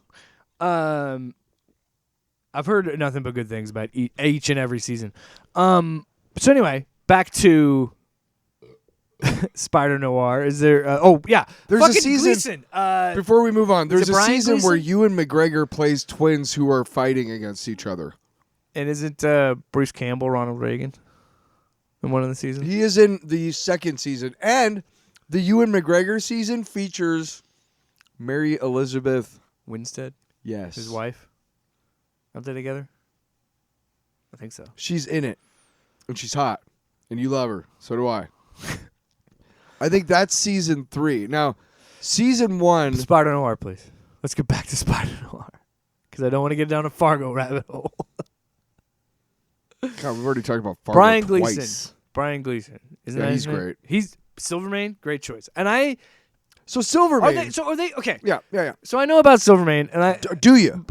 I've heard nothing but good things about each and every season. So anyway, back to Spider-Noir. Is there? There's fucking a season. Gleason. Before we move on, there's a Brian season where Gleason? Ewan McGregor plays twins who are fighting against each other. And isn't Bruce Campbell Ronald Reagan in one of the seasons? He is in the second season, and the Ewan McGregor season features Mary Elizabeth Winstead, Yes, his wife. Aren't they together? I think so. She's in it, and she's hot, and you love her. So do I. I think that's season 3. Now, season 1. Spider-Noir, please. Let's get back to Spider-Noir. Because I don't want to get down a Fargo rabbit hole. God, we've already talked about Fargo Brian twice. Gleason. Brian Gleason. Isn't Yeah, that he's his name? great. He's Silvermane. Great choice. And I... So Silvermane. Are they... Okay. Yeah. So I know about Silvermane, and I... Do you?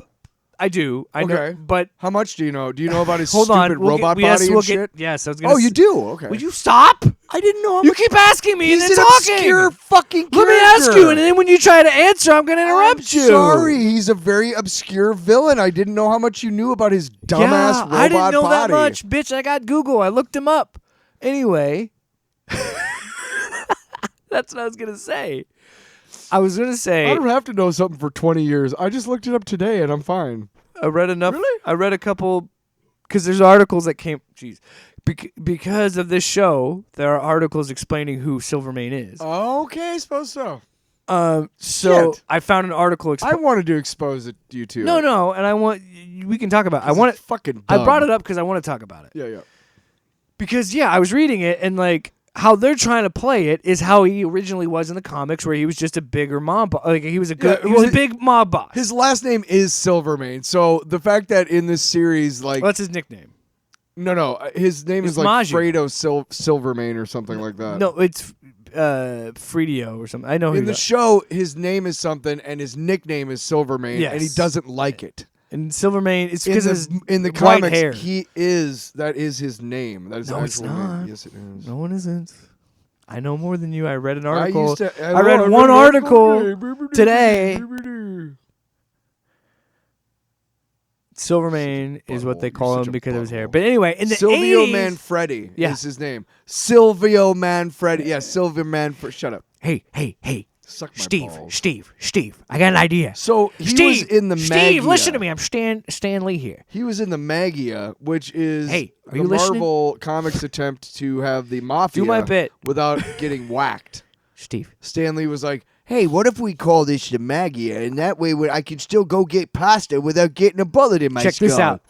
I do. I know. Okay. But... How much do you know? Do you know about his Hold stupid on. robot body and shit? Yes, I was going to Oh, you do? Okay. Would you stop? I didn't know. You keep asking me He's and then an talking. obscure fucking Let me character. ask you, and then when you try to answer, I'm going to interrupt you. Sorry, he's a very obscure villain. I didn't know how much you knew about his dumbass robot I didn't know body. that much, bitch. I got Google. I looked him up. Anyway, that's what I was going to say. I was going to say... I don't have to know something for 20 years. I just looked it up today, and I'm fine. I read enough. Really? I read a couple... Because there's articles that came... Jeez. Because of this show, there are articles explaining who Silvermane is. Okay, I suppose so. So Shit. I found an article... I wanted to expose it to you, too. No, and I want... We can talk about it. I want It's fucking I dumb. brought it up because I want to talk about it. Yeah. Because, I was reading it, and, like, how they're trying to play it is how he originally was in the comics, where he was just a bigger mob boss. Like, he was a big mob boss. His last name is Silvermane, so the fact that in this series, like... Well, that's his nickname. No, his name It's is like Maju. Fredo Silvermane or something like that. No, it's Fredio or something. I know In who the show, his name is something, and his nickname is Silvermane, and he Yes. doesn't like it. And Silvermane, it's because of his in the white comics, hair. that is his name. That is No, his it's actual not. name. Yes, it is. No one isn't. I know more than you. I read an article. I I read one article today. Silvermane is what they You're call such him a because of his hair. butthole. But anyway, in the Silvio 80s, Manfredi Yeah. is his name. Silvio Manfredi. Yeah, Silvio Manfredi. Shut up. Hey, Suck my balls. Steve, I got an idea. So he was in the Magia. Steve, listen to me. I'm Stan Lee here. He was in the Magia, which is Hey, are the you listening? Marvel Comics attempt to have the Mafia Do my bit. without getting whacked. Steve. Stan Lee was like, hey, what if we call this the Magia, and that way I can still go get pasta without getting a bullet in my Check skull. this out.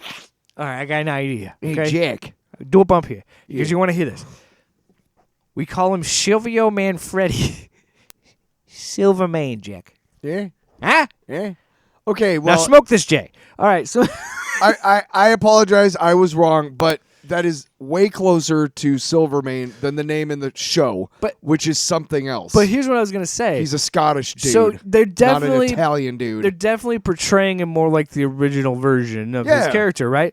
All right, I got an idea. Hey, Okay? Jack. Do a bump here because you want to hear this. We call him Silvio Manfredi. Silvermane, Jack. Yeah? Huh? Yeah? Okay, Now well, smoke this, Jay. All right, so I apologize. I was wrong, but that is way closer to Silvermane than the name in the show, which is something else. but here's what I was gonna say. He's a Scottish dude. So they're not definitely an Italian dude. They're definitely portraying him more like the original version of his Yeah. character, right?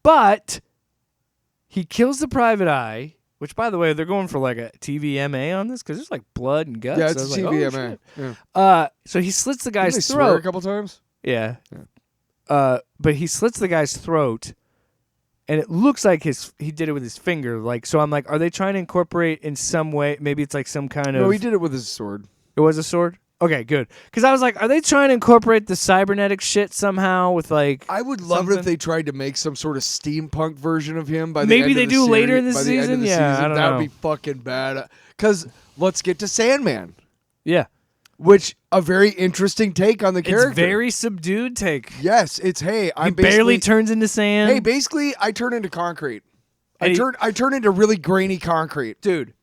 But he kills the private eye, which, by the way, they're going for like a TVMA on this because there's like blood and guts. Yeah, So it's I a was like, oh, TVMA. shit. Yeah. So he slits the Didn't guy's they swear a throat. couple times? Yeah. But he slits the guy's throat, and it looks like he did it with his finger. Like, so I'm like, are they trying to incorporate in some way? Maybe it's like some kind of. No, he did it with his sword. It was a sword. Okay, good. Because I was like, are they trying to incorporate the cybernetic shit somehow with like? I would love it something? if they tried to make some sort of steampunk version of him by the Maybe end they of the do series, later in the by the end of season? the Yeah, season. I don't That know. would be fucking bad. Because let's get to Sandman, Yeah, which a very interesting take on the character. it's very subdued take. Yes, it's He I'm barely basically- turns into sand. Hey, basically, I turn into concrete. And I turn into really grainy concrete. dude,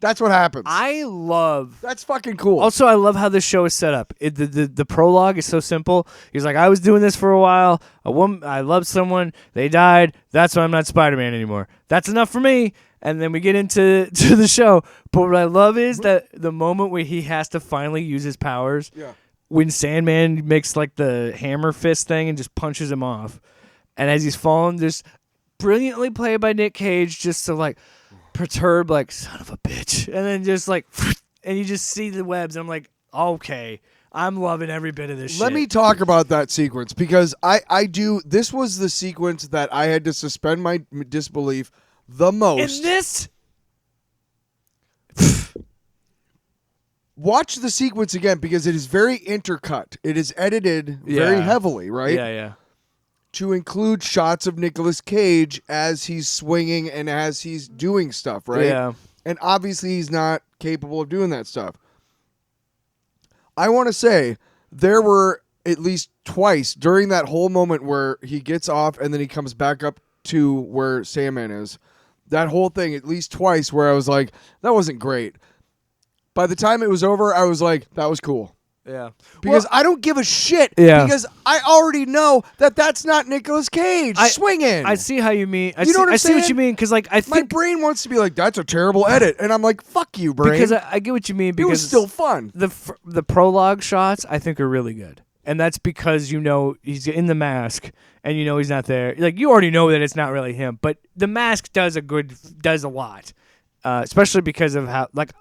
That's what happens. I love. That's fucking cool. Also, I love how this show is set up. The prologue is so simple. He's like, I was doing this for a while. I loved someone. They died. That's why I'm not Spider-Man anymore. That's enough for me. And then we get into the show. But what I love is that the moment where he has to finally use his powers, Yeah. when Sandman makes like the hammer fist thing and just punches him off. And as he's falling, just brilliantly played by Nick Cage, just to like perturb, like, son of a bitch. And then just like, and you just see the webs. And I'm like, okay, I'm loving every bit of this shit. Let me talk about that sequence because I do. This was the sequence that I had to suspend my disbelief the most. In this? Watch the sequence again because it is very intercut. It is edited very heavily, right? Yeah. To include shots of Nicolas Cage as he's swinging and as he's doing stuff, right? Yeah. And obviously he's not capable of doing that stuff. I want to say there were at least twice during that whole moment where he gets off and then he comes back up to where Sandman is. That whole thing, at least twice, where I was like, that wasn't great. By the time it was over, I was like, that was cool. Yeah. Because I don't give a shit. Yeah. Because I already know that that's not Nicolas Cage swinging. I see how you mean. You know what I'm I see what saying? you mean because, like, I My think brain wants to be like, that's a terrible edit. And I'm like, fuck you, brain. because I get what you mean. Because it was still fun. The prologue shots I think are really good, and that's because you know he's in the mask and you know he's not there. Like, you already know that it's not really him, but the mask does a lot, especially because of how, like,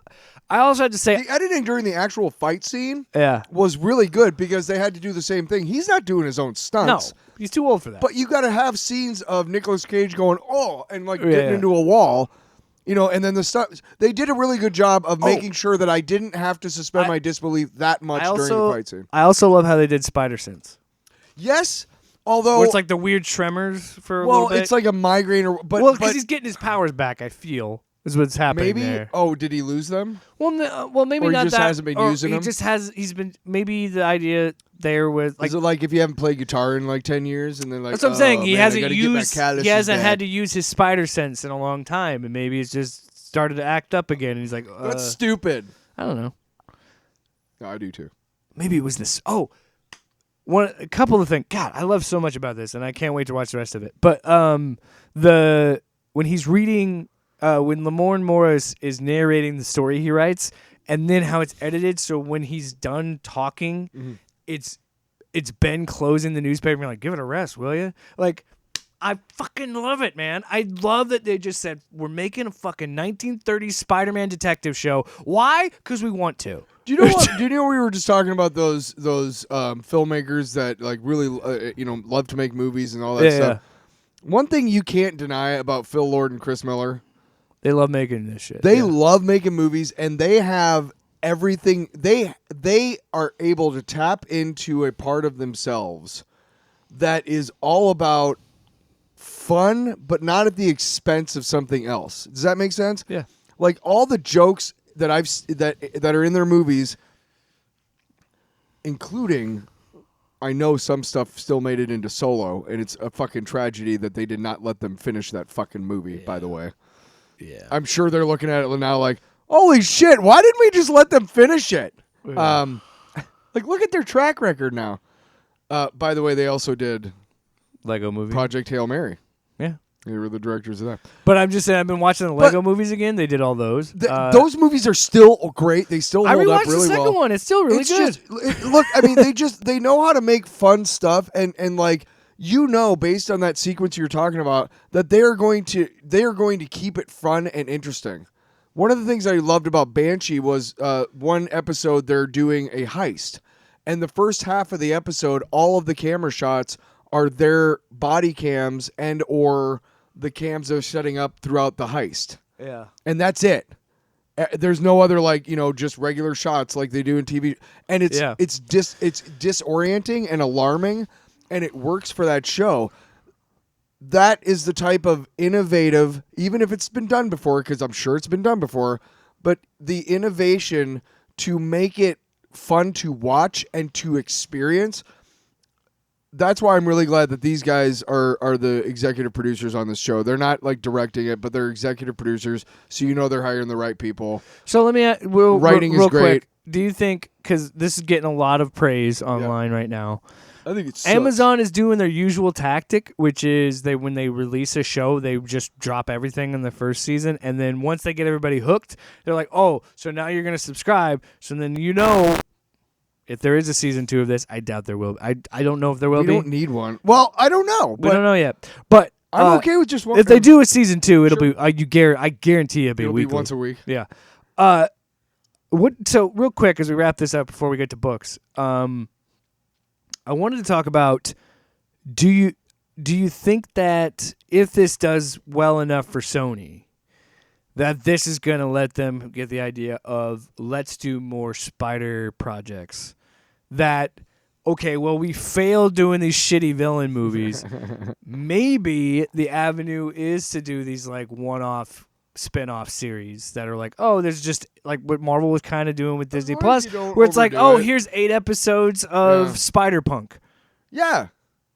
I also had to say The editing during the actual fight scene yeah. was really good because they had to do the same thing. He's not doing his own No, stunts. he's too old for that. But you got to have scenes of Nicolas Cage going, oh, and like getting into a wall. You know, and then the stuff. They did a really good job of making sure that I didn't have to suspend my disbelief that much during the fight scene. I also love how they did spider sense. Yes, although Where it's like the weird tremors for a little bit. it's like a migraine, or but because he's getting his powers back. I feel is what's happening maybe. there. Oh, did he lose them? Well, maybe Or he not just that. hasn't been or using he them? just has. He's been maybe the idea there with like. Is it like if you haven't played guitar in like 10 years and then like That's what I'm saying. He man, I hasn't gotta get my used. calluses He hasn't back. had to use his spider sense in a long time, and maybe it's just started to act up again. And he's like, That's stupid. I don't know. No, I do too. Maybe it was this. Oh, a couple of things. God, I love so much about this, and I can't wait to watch the rest of it. But when he's reading, when Lamorne Morris is narrating the story he writes, and then how it's edited, so when he's done talking, it's Ben closing the newspaper and being like, give it a rest, will you? Like, I fucking love it, man. I love that they just said, we're making a fucking 1930s Spider-Man detective show. Why? Because we want to. Do you know what? Do you know we were just talking about those filmmakers that like really love to make movies and all that stuff. One thing you can't deny about Phil Lord and Chris Miller, they love making this shit. they love making movies, and they have everything. They are able to tap into a part of themselves that is all about fun, but not at the expense of something else. Does that make sense? Yeah. Like all the jokes that that are in their movies, including, I know some stuff still made it into Solo, and it's a fucking tragedy that they did not let them finish that fucking movie. By the way, I'm sure they're looking at it now like, holy shit, why didn't we just let them finish it? Yeah. Like look at their track record now. By the way, they also did Lego movie. Project Hail Mary. Yeah. They were the directors of that. But I'm just saying, I've been watching the Lego movies again. They did all those. Those movies are still great. They still hold up really the second well. one. It's still really good. Look, I mean, they know how to make fun stuff, and like based on that sequence you're talking about, that they are going to keep it fun and interesting. One of the things I loved about Banshee was one episode they're doing a heist, and the first half of the episode, all of the camera shots are their body cams and or the cams they're setting up throughout the heist. Yeah. And that's it. There's no other just regular shots like they do in TV. And it's disorienting and alarming, and it works for that show. That is the type of innovative, even if it's been done before, because I'm sure it's been done before, but the innovation to make it fun to watch and to experience. That's why I'm really glad that these guys are the executive producers on this show. They're not like directing it, but they're executive producers, so they're hiring the right people. So let me ask, writing real is great. Quick, do you think, because this is getting a lot of praise online right now, I think it's Amazon is doing their usual tactic, which is when they release a show, they just drop everything in the first season, and then once they get everybody hooked, they're like, oh, so now you're going to subscribe, so then If there is a season 2 of this, I doubt there will. I don't know if there will We be. don't need one. Well, I don't know. We don't know yet. But I'm okay with just one. If they do a season 2, it'll be. I guarantee it'll be It'll weekly. be once a week. Yeah. So real quick as we wrap this up before we get to books, I wanted to talk about do you think that if this does well enough for Sony, that this is going to let them get the idea of let's do more Spider projects? That, okay, well, we failed doing these shitty villain movies. Maybe the avenue is to do these like one-off spin-off series that are like, oh, there's just like what Marvel was kind of doing with Disney Plus, where it's like, oh, here's 8 episodes of Spider-Punk. Yeah,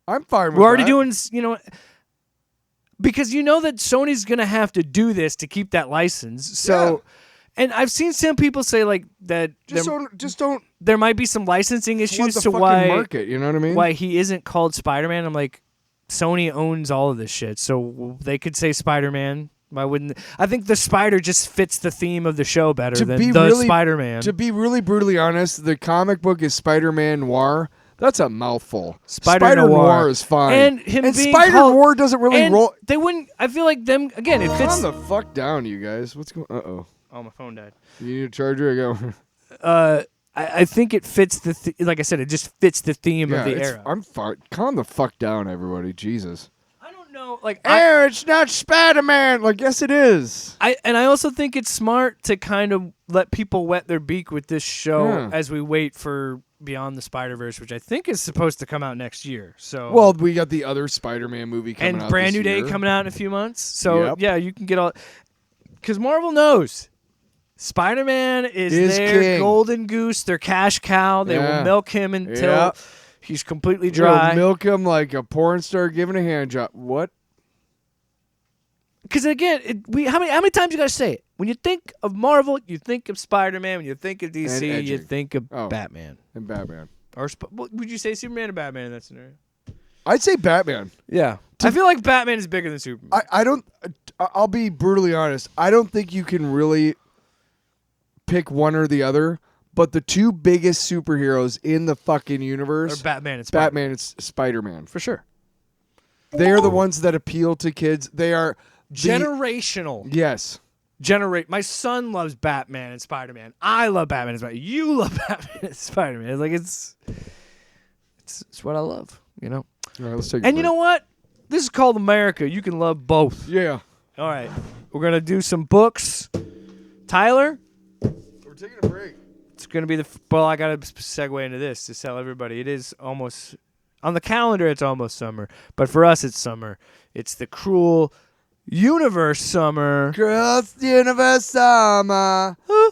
I'm fine with that. We're already doing, because you know that Sony's going to have to do this to keep that license. So, and I've seen some people say like that just don't. There might be some licensing issues to why market. You know what I mean? Why he isn't called Spider-Man. I'm like, Sony owns all of this shit, so they could say Spider-Man. Why wouldn't? I think the spider just fits the theme of the show better than the Spider-Man. To be really brutally honest, the comic book is Spider-Man Noir. That's a mouthful. Spider-Noir is fine. And Spider-Noir doesn't really roll. They wouldn't. I feel like them again. It fits. Calm the fuck down, you guys. What's going? Oh, my phone died. You need a charger? I go. I think it fits like I said, it just fits the theme of the era. I'm fine. Calm the fuck down, everybody. Jesus. I don't know. Like, it's not Spider-Man. Like, yes, it is. I also think it's smart to kind of let people wet their beak with this show as we wait for Beyond the Spider-Verse, which I think is supposed to come out next year. So, well, we got the other Spider-Man movie coming out and Brand New Day coming out in a few months. So yeah, you can get all because Marvel knows Spider-Man is their king. golden goose, their cash cow. They will milk him until he's completely dry. They'll milk him like a porn star giving a hand job. What? Because again, how many times you gotta say it? When you think of Marvel, you think of Spider-Man. When you think of DC, you think of Batman and Batman. Or would you say Superman or Batman in that scenario? I'd say Batman. Yeah, I feel like Batman is bigger than Superman. I don't. I'll be brutally honest. I don't think you can really pick one or the other. But the two biggest superheroes in the fucking universe are Batman and Spider-Man. Batman and Spider-Man. For sure. They are the ones that appeal to kids. They are generational. Yes. My son loves Batman and Spider-Man. I love Batman and Spider-Man. You love Batman and Spider-Man. It's like it's what I love, you know. All right, let's take a break. You know what? This is called America. You can love both. Yeah. All right. We're gonna do some books. Tyler? We're taking a break. It's going to be I got to segue into this to tell everybody. It is almost, on the calendar, it's almost summer. But for us, it's summer. It's the Cruel Universe Summer. Cruel Universe Summer. All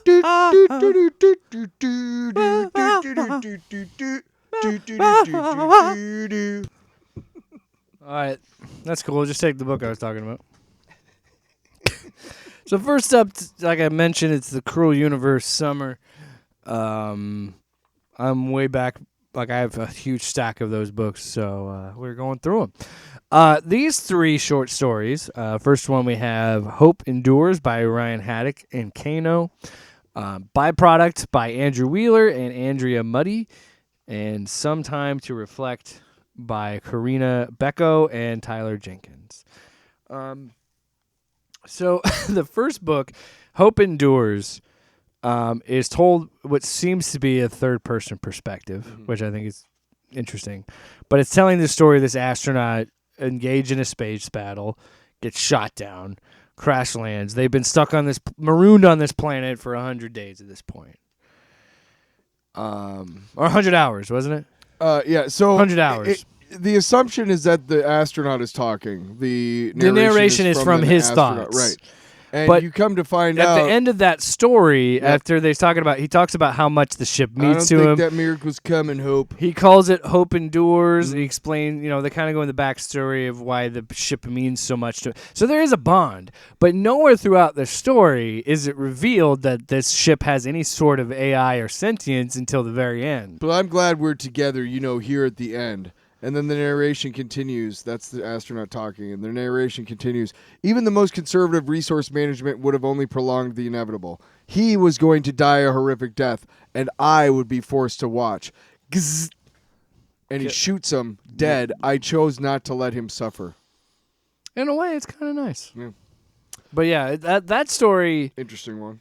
right. That's cool. We'll just take the book I was talking about. So first up, like I mentioned, it's the Cruel Universe Summer. I'm way back. Like I have a huge stack of those books, so we're going through them. These 3 short stories. First one we have Hope Endures by Ryan Haddock and Kano. Byproduct by Andrew Wheeler and Andrea Mutti. And Sometime to Reflect by Corinna, Bechko, and Tyler Jenkins. So the first book, Hope Endures, is told what seems to be a third-person perspective, which I think is interesting. But it's telling the story of this astronaut engaged in a space battle, gets shot down, crash lands. They've been marooned on this planet for 100 days at this point. Or 100 hours, wasn't it? Yeah, so 100 hours. The assumption is that the astronaut is talking. The narration is from his astronaut. thoughts. Right. And but you come to find out at the end of that story, after he talks about how much the ship means to him. I don't think that miracle's coming, Hope. He calls it Hope Endures. He explains, they kind of go in the backstory of why the ship means so much to him. So there is a bond, but nowhere throughout the story is it revealed that this ship has any sort of AI or sentience until the very end. But I'm glad we're together, here at the end. And then the narration continues. That's the astronaut talking. And the narration continues. Even the most conservative resource management would have only prolonged the inevitable. He was going to die a horrific death, and I would be forced to watch. Gzz. And he shoots him dead. I chose not to let him suffer. In a way, it's kind of nice. Yeah. But yeah, that story Interesting one.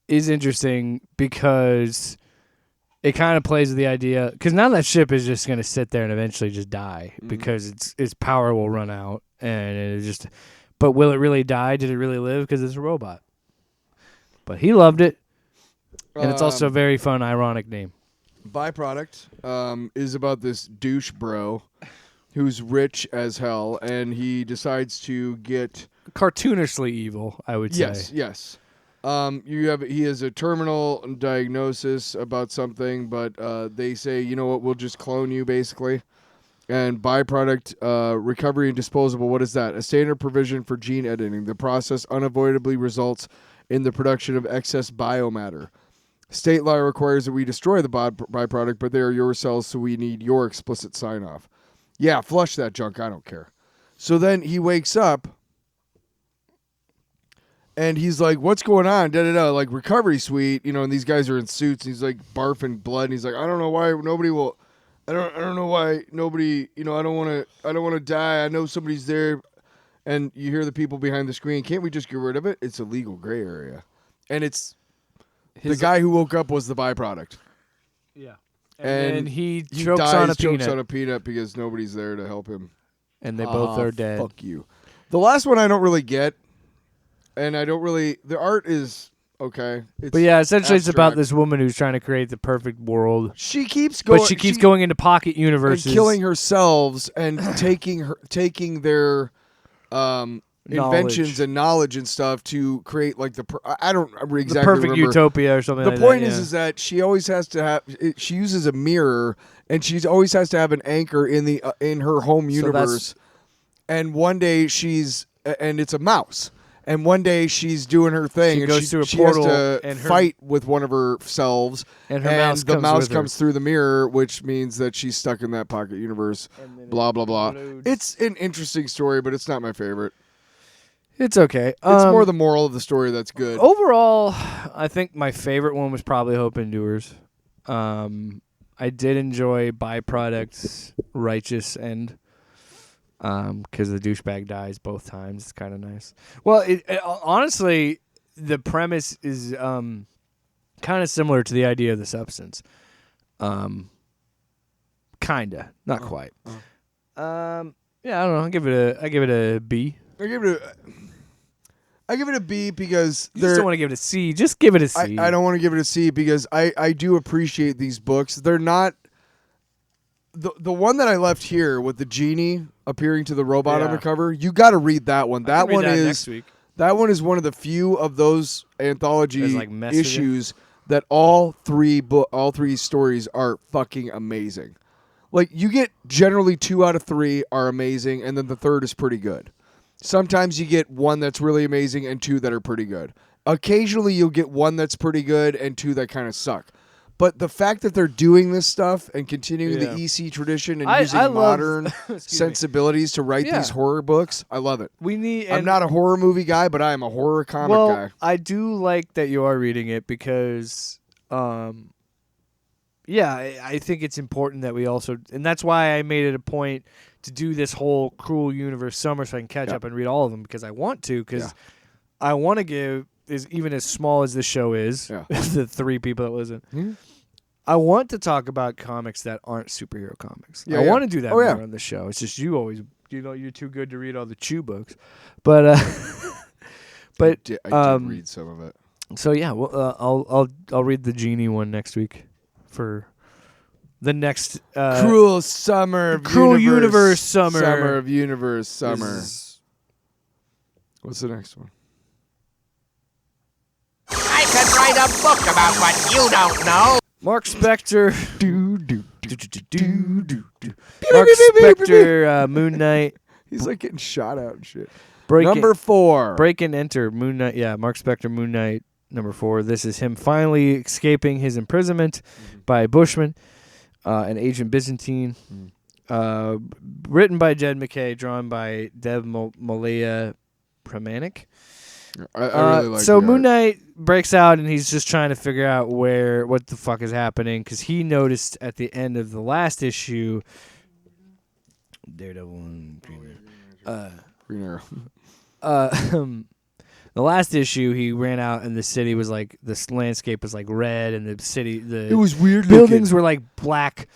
is interesting because it kind of plays with the idea. Because now that ship is just going to sit there and eventually just die because its power will run out. And it just. But will it really die? Did it really live? Because it's a robot. But he loved it. And it's also a very fun, ironic name. Byproduct is about this douche bro who's rich as hell, and he decides to get Cartoonishly evil, I would say. Yes. He has a terminal diagnosis about something, but they say, you know what, we'll just clone you basically. And Byproduct, recovery and disposable, what is that? A standard provision for gene editing. The process unavoidably results in the production of excess biomatter. State law requires that we destroy the byproduct, but they are your cells, so we need your explicit sign-off. Yeah, flush that junk. I don't care. So then he wakes up, and he's like, what's going on? Da-da-da. Like, recovery suite, and these guys are in suits, and he's like barfing blood, and he's like, I don't know why nobody will... I don't know why nobody... I don't want to die. I know somebody's there. And you hear the people behind the screen. Can't we just get rid of it? It's a legal gray area. And it's... the guy who woke up was the byproduct. Yeah. And he chokes on a peanut. Chokes on a peanut because nobody's there to help him. And they both are dead. Fuck you. The last one I don't really get. And I don't really... The art is okay. But yeah, essentially it's about this woman who's trying to create the perfect world. She keeps going... But she keeps going into pocket universes. And killing herself and taking their... inventions and knowledge and stuff to create like I don't exactly the perfect remember. Utopia or something. The point is that she always has to have. She uses a mirror, and she always has to have an anchor in her home universe. And one day and it's a mouse. And one day she's doing her thing, she goes through a she portal has to fight with one of her selves, and the mouse comes through the mirror, which means that she's stuck in that pocket universe. Blah blah blah. It's an interesting story, but it's not my favorite. It's okay. It's more the moral of the story that's good. Overall, I think my favorite one was probably Hope Endures. I did enjoy Byproduct's righteous end because the douchebag dies both times. It's kind of nice. Well, honestly, the premise is kind of similar to the idea of the substance. Kinda, not quite. Yeah, I don't know. I give it a B. I give it a B because you just don't want to give it a C. Just give it a C. I don't want to give it a C because I do appreciate these books. They're not the one that I left here with the genie appearing to the robot on the cover. You got to read that one. That one is next week. That one is one of the few of those anthology issues that all three stories are fucking amazing. Like, you get generally 2 out of 3 are amazing, and then the third is pretty good. Sometimes you get 1 that's really amazing and 2 that are pretty good. Occasionally you'll get 1 that's pretty good and 2 that kind of suck. But the fact that they're doing this stuff and continuing the EC tradition and using modern sensibilities to write these horror books, I love it. I'm not a horror movie guy, but I am a horror comic guy. I do like that you are reading it because... I think it's important that we also, and that's why I made it a point to do this whole Cruel Universe summer so I can catch up and read all of them because I want to, because I want to give, even as small as this show is, the 3 people that listen, I want to talk about comics that aren't superhero comics. I want to do that more on the show. It's just you always, you're too good to read all the Chew books, but I did read some of it. So yeah, well, I'll read the Genie one next week. For the next Cruel Universe Summer. Summer of Universe Summer. What's the next one? I could write a book about what you don't know. Marc Spector. Marc Spector, Moon Knight. He's like getting shot out and shit. Number 4. Break and Enter. Moon Knight. Yeah, Marc Spector, Moon Knight. Number 4. This is him finally escaping his imprisonment by Bushman and Agent Byzantine. written by Jed MacKay, drawn by Devmalya Pramanik. I really like so the Moon art. Knight breaks out and he's just trying to figure out what the fuck is happening because he noticed at the end of the last issue, Daredevil and Green Arrow. the last issue he ran out and the city was like this landscape was like red and It was weird buildings were like black.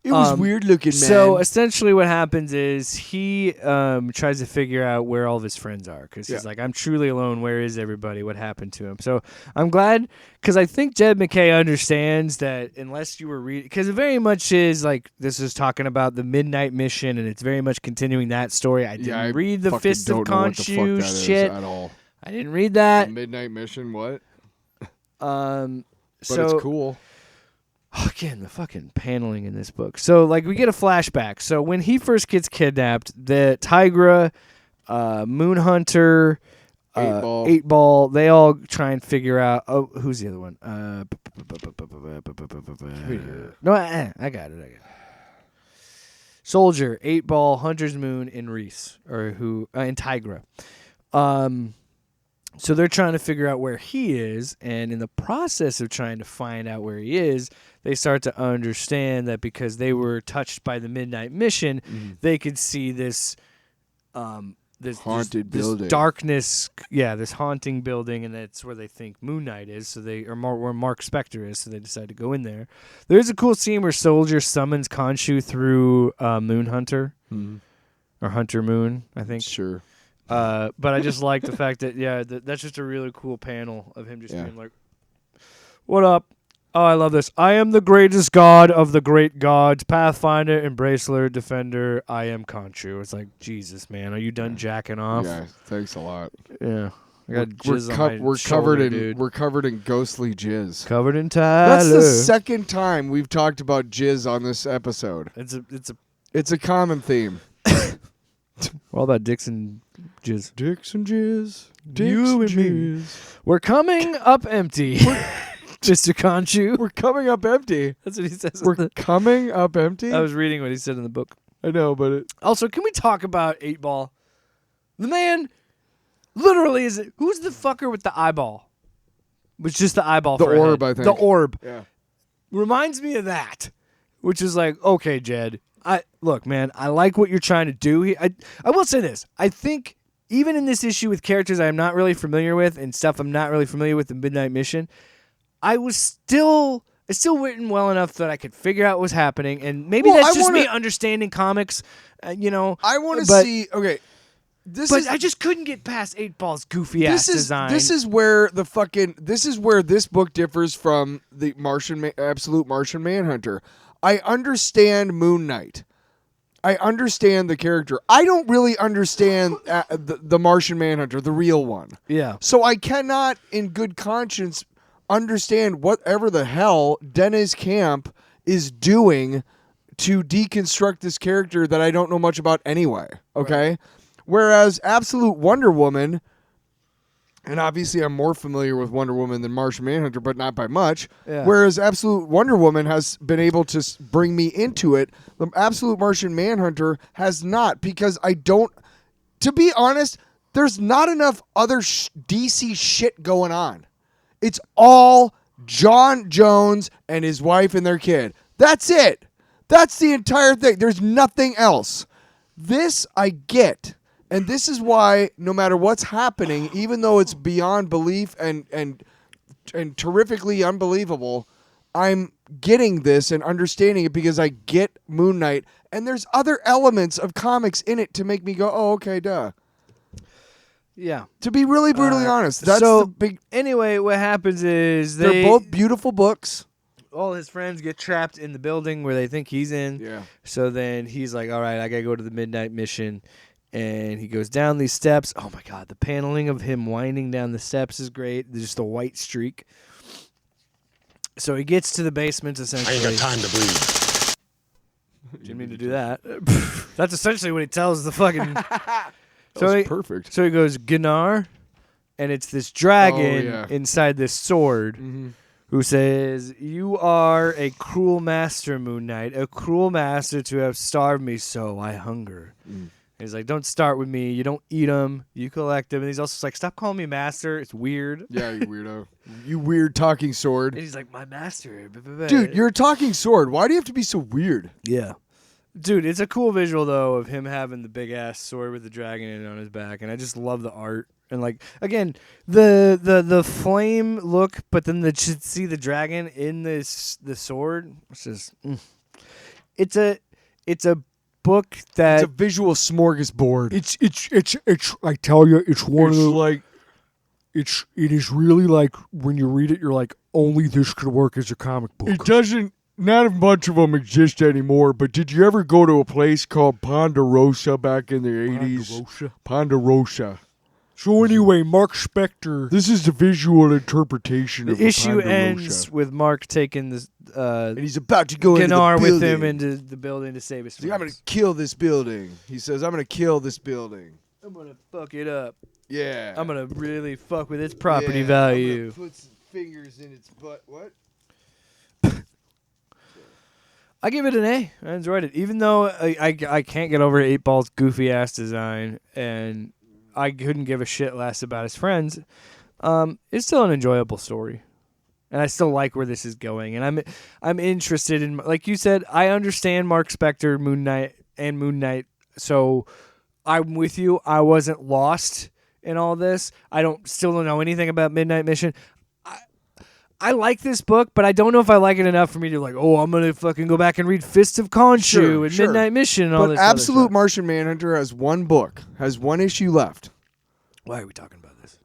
It was weird looking, man. So essentially what happens is he tries to figure out where all of his friends are because he's like, I'm truly alone. Where is everybody? What happened to him? So I'm glad because I think Jed MacKay understands that unless you were reading, because it very much is like this is talking about the Midnight Mission and it's very much continuing that story. I didn't read the Fist of Khonshu shit at all. I didn't read that. The Midnight Mission, what? But it's cool. Again, the fucking paneling in this book. So, like, we get a flashback. So, when he first gets kidnapped, the Tigra, Moon Hunter, 8-Ball, they all try and figure out. Oh, who's the other one? No, I got it. Soldier, 8-Ball, Hunter's Moon, and Reese, and Tigra. So they're trying to figure out where he is, and in the process of trying to find out where he is, they start to understand that because they were touched by the Midnight Mission, they could see this haunted building, this darkness, this haunting building, and that's where they think Moon Knight is. So where Marc Spector is. So they decide to go in there. There's a cool scene where Soldier summons Khonshu through Moon Hunter or Hunter Moon, I think. Sure. But I just like the fact that that's just a really cool panel of him just being like, "What up? Oh, I love this. I am the greatest god of the great gods, Pathfinder, Embracer, Defender. I am Khonshu." It's like, Jesus, man, are you done jacking off? Yeah, thanks a lot. Yeah, I got jizz on my we're shoulder, covered in dude. We're covered in ghostly jizz. Covered in Tyler. That's the second time we've talked about jizz on this episode. It's a common theme. All about dicks and jizz. Dicks and jizz. You and me. We're coming up empty. Mr. Khonshu. We're coming up empty. That's what he says. We're coming up empty? I was reading what he said in the book. I know, but Also, can we talk about 8-Ball? The man literally is... Who's the fucker with the eyeball? It's just the eyeball the for a orb, head. I think. The orb. Yeah. Reminds me of that. Which is like, okay, Jed. Look, man, I like what you're trying to do. I will say this. I think even in this issue with characters I'm not really familiar with and stuff I'm not really familiar with the Midnight Mission, it's still written well enough that I could figure out what's happening. And maybe that's just me understanding comics, I want to see... Okay. I just couldn't get past 8-Ball's goofy ass design. This is where this book differs from the Absolute Martian Manhunter. I understand Moon Knight. I understand the character. I don't really understand the Martian Manhunter, the real one. Yeah. So I cannot, in good conscience, understand whatever the hell Dennis Camp is doing to deconstruct this character that I don't know much about anyway. Okay? Right. Whereas Absolute Wonder Woman... And obviously, I'm more familiar with Wonder Woman than Martian Manhunter, but not by much. Yeah. Whereas Absolute Wonder Woman has been able to bring me into it. The Absolute Martian Manhunter has not, because I don't... To be honest, there's not enough other DC shit going on. It's all John Jones and his wife and their kid. That's it. That's the entire thing. There's nothing else. This I get. And this is why, no matter what's happening, even though it's beyond belief and terrifically unbelievable, I'm getting this and understanding it because I get Moon Knight. And there's other elements of comics in it to make me go, oh, okay, duh. Yeah. To be really brutally honest, that's so, the big... Anyway, what happens is they're both beautiful books. All his friends get trapped in the building where they think he's in. Yeah. So then he's like, all right, I got to go to the Midnight Mission. And he goes down these steps. Oh, my God. The paneling of him winding down the steps is great. There's just a white streak. So he gets to the basement, essentially. I ain't got time to bleed. Didn't mean to do that. That's essentially what he tells the fucking... Perfect. So he goes, Gunnar, and it's this dragon inside this sword who says, "You are a cruel master, Moon Knight, a cruel master to have starved me so I hunger." He's like, "Don't start with me. You don't eat them. You collect them." And he's also like, "Stop calling me master. It's weird." Yeah, you weirdo. You weird talking sword. And he's like, "My master." Dude, you're a talking sword. Why do you have to be so weird? Yeah. Dude, it's a cool visual, though, of him having the big-ass sword with the dragon in it on his back. And I just love the art. And, like, again, the flame look, but then see the dragon in the sword. It's just... It's a book that... It's a visual smorgasbord. It's I tell you, it's one of the like it is really like when you read it you're like only this could work as a comic book. It doesn't, not a bunch of them exist anymore, but did you ever go to a place called Ponderosa back in the 80s? Ponderosa. So anyway, Marc Spector. This is the visual interpretation of The issue Ponderosa. ends with Marc taking the And he's about to go into the Ganar building. with him into the building to save his He's like, I'm going friends. to kill this building. He says, I'm going to kill this building. I'm going to fuck it up. Yeah. I'm going to really fuck with its property Yeah, value. I'm gonna put some fingers in its butt. What? I give it an A. I enjoyed it. Even though I can't get over 8-Ball's goofy-ass design, and I couldn't give a shit less about his friends, it's still an enjoyable story. And I still like where this is going. And I'm interested in, like you said, I understand Marc Spector, Moon Knight, so I'm with you. I wasn't lost in all this. Still don't know anything about Midnight Mission. I like this book, but I don't know if I like it enough for me to like, oh, I'm going to fucking go back and read Fist of Khonshu and Midnight Mission and all But this other Absolute stuff. Martian Manhunter has one book, has one issue left. Why are we talking about this?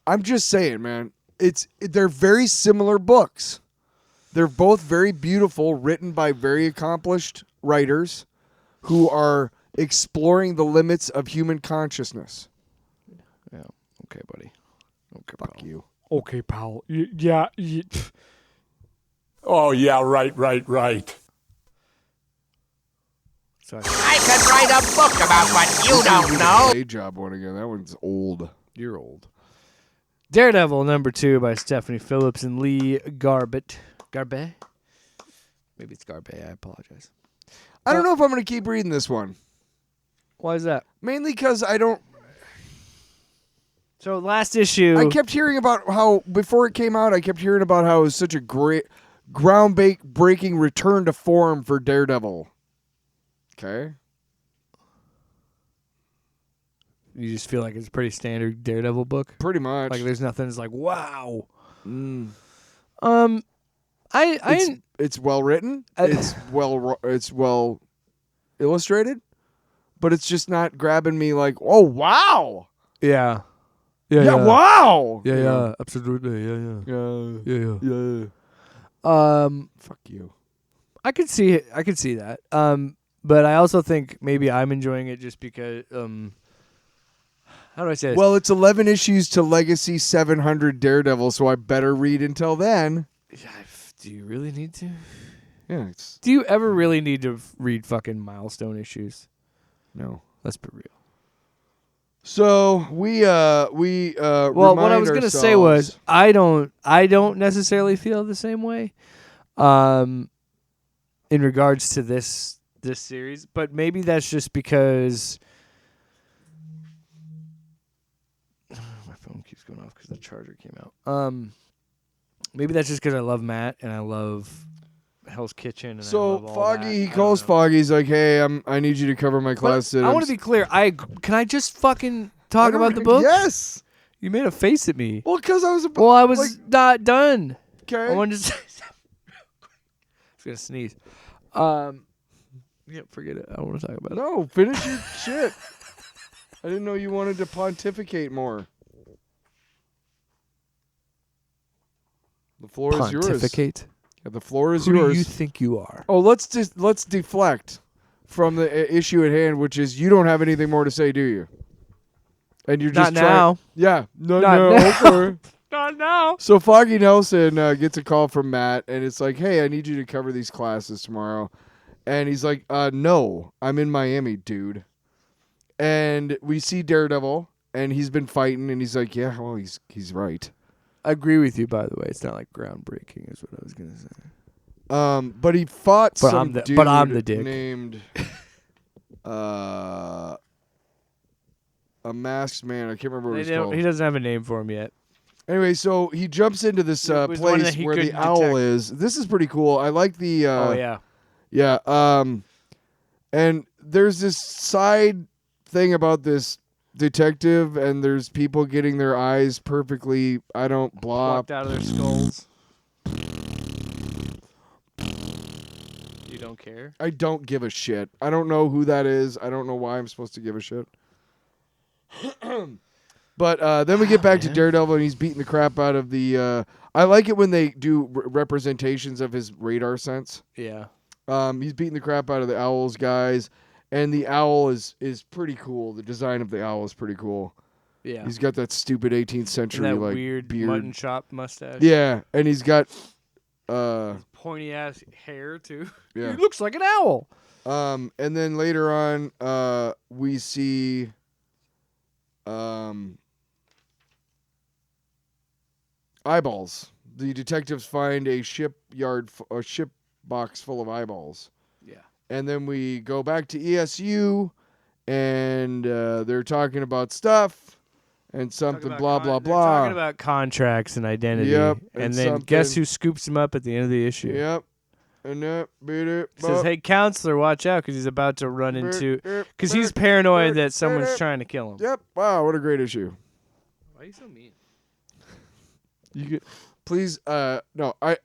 I'm just saying, man. They're very similar books. They're both very beautiful, written by very accomplished writers who are exploring the limits of human consciousness. Yeah. Okay, buddy. Okay, Fuck you. Okay, pal. Yeah. Oh, yeah, right. Sorry. I could write a book about what you don't know. Day job one again. That one's old. You're old. Daredevil #2 by Stephanie Phillips and Lee Garbett. Garbett? Maybe it's Garbett. I apologize. I don't know if I'm going to keep reading this one. Why is that? Mainly because I don't... So last issue... I kept hearing about how, before it came out, I kept hearing about how it was such a great, groundbreaking return to form for Daredevil. Okay? You just feel like it's a pretty standard Daredevil book? Pretty much. Like there's nothing that's like, wow. Mm. It's well written. It's well illustrated, but it's just not grabbing me like, oh wow, Yeah. yeah, wow, Yeah, absolutely. Yeah. Fuck you. I could see it. I could see that. But I also think maybe I'm enjoying it just because how do I say this? Well, it's 11 issues to Legacy 700 Daredevil, so I better read until then. Do you really need to? Yeah, Do you ever really need to read fucking milestone issues? no. Let's be real. So we Well, what I was gonna say was I don't necessarily feel the same way, in regards to this series, but maybe that's just because my phone keeps going off because the charger came out. Maybe that's just because I love Matt and I love Hell's Kitchen. And I So love all Foggy, that. he I don't calls know. Foggy. He's like, "Hey, I need you to cover my class." But I want to be clear. Can I just fucking talk about the book? Yes. You made a face at me. Well, because I was. Well, I was like, not done. okay. I wanted to say something. I was gonna sneeze. Yeah, forget it. I don't want to talk about it. No, finish your shit. I didn't know you wanted to pontificate more. The floor is yours. Pontificate. Yeah, the floor is Who yours. do you think you are? Oh, let's deflect from the issue at hand, which is you don't have anything more to say, do you? And you're just Not now. Yeah, no, Not no. now. Okay. Not now. So Foggy Nelson gets a call from Matt, and it's like, "Hey, I need you to cover these classes tomorrow." And he's like, "No, I'm in Miami, dude." And we see Daredevil, and he's been fighting, and he's like, "Yeah, well, he's right." I agree with you, by the way. It's not like groundbreaking, is what I was gonna say. But he fought But some I'm dude the dick. named a masked man. I can't remember what he's called. He doesn't have a name for him yet. Anyway, so he jumps into this It was one that place he where the couldn't owl detect. is. This is pretty cool. I like the. Oh yeah. Yeah. And there's this side thing about this detective, and there's people getting their eyes perfectly. Plucked out of their skulls. You don't care? I don't give a shit. I don't know who that is. I don't know why I'm supposed to give a shit. But then we get back to Daredevil, and he's beating the crap out of the. I like it when they do representations of his radar sense. Yeah. He's beating the crap out of the owls guys, and the owl is pretty cool. The design of the owl is pretty cool. Yeah. He's got that stupid 18th century and that like weird beard. mutton chop mustache. Yeah, and he's got Pointy ass hair too. Yeah. He looks like an owl. and then later on we see eyeballs. The detectives find a ship box full of eyeballs. Yeah. And then we go back to ESU, and they're talking about stuff and something blah blah They're blah. talking about contracts and identity. Yep, And and then guess something- who scoops him up at the end of the issue? Yep. And that beat it. Says, "Hey, counselor, watch out, because he's about to run into." Because he's paranoid that someone's trying to kill him. Yep. Wow, what a great issue. Why are you so mean? You get, please. No, I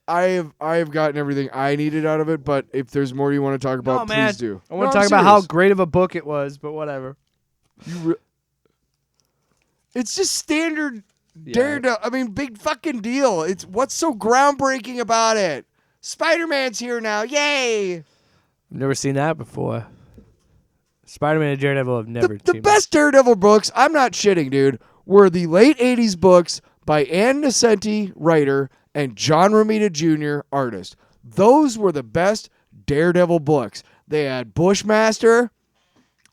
have gotten everything I needed out of it. But if there's more you want to talk about, man. please do. I want to No, talk I'm about how serious. great of a book it was, but whatever. It's just standard Yeah. Daredevil. I mean, big fucking deal. It's what's so groundbreaking about it. Spider-Man's here now. Yay! I've never seen that before. Spider-Man and Daredevil have never The teamed best Daredevil books, I'm not shitting, dude, were the late 80s books by Ann Nesenti, writer, and John Romita Jr., artist. Those were the best Daredevil books. They had Bushmaster,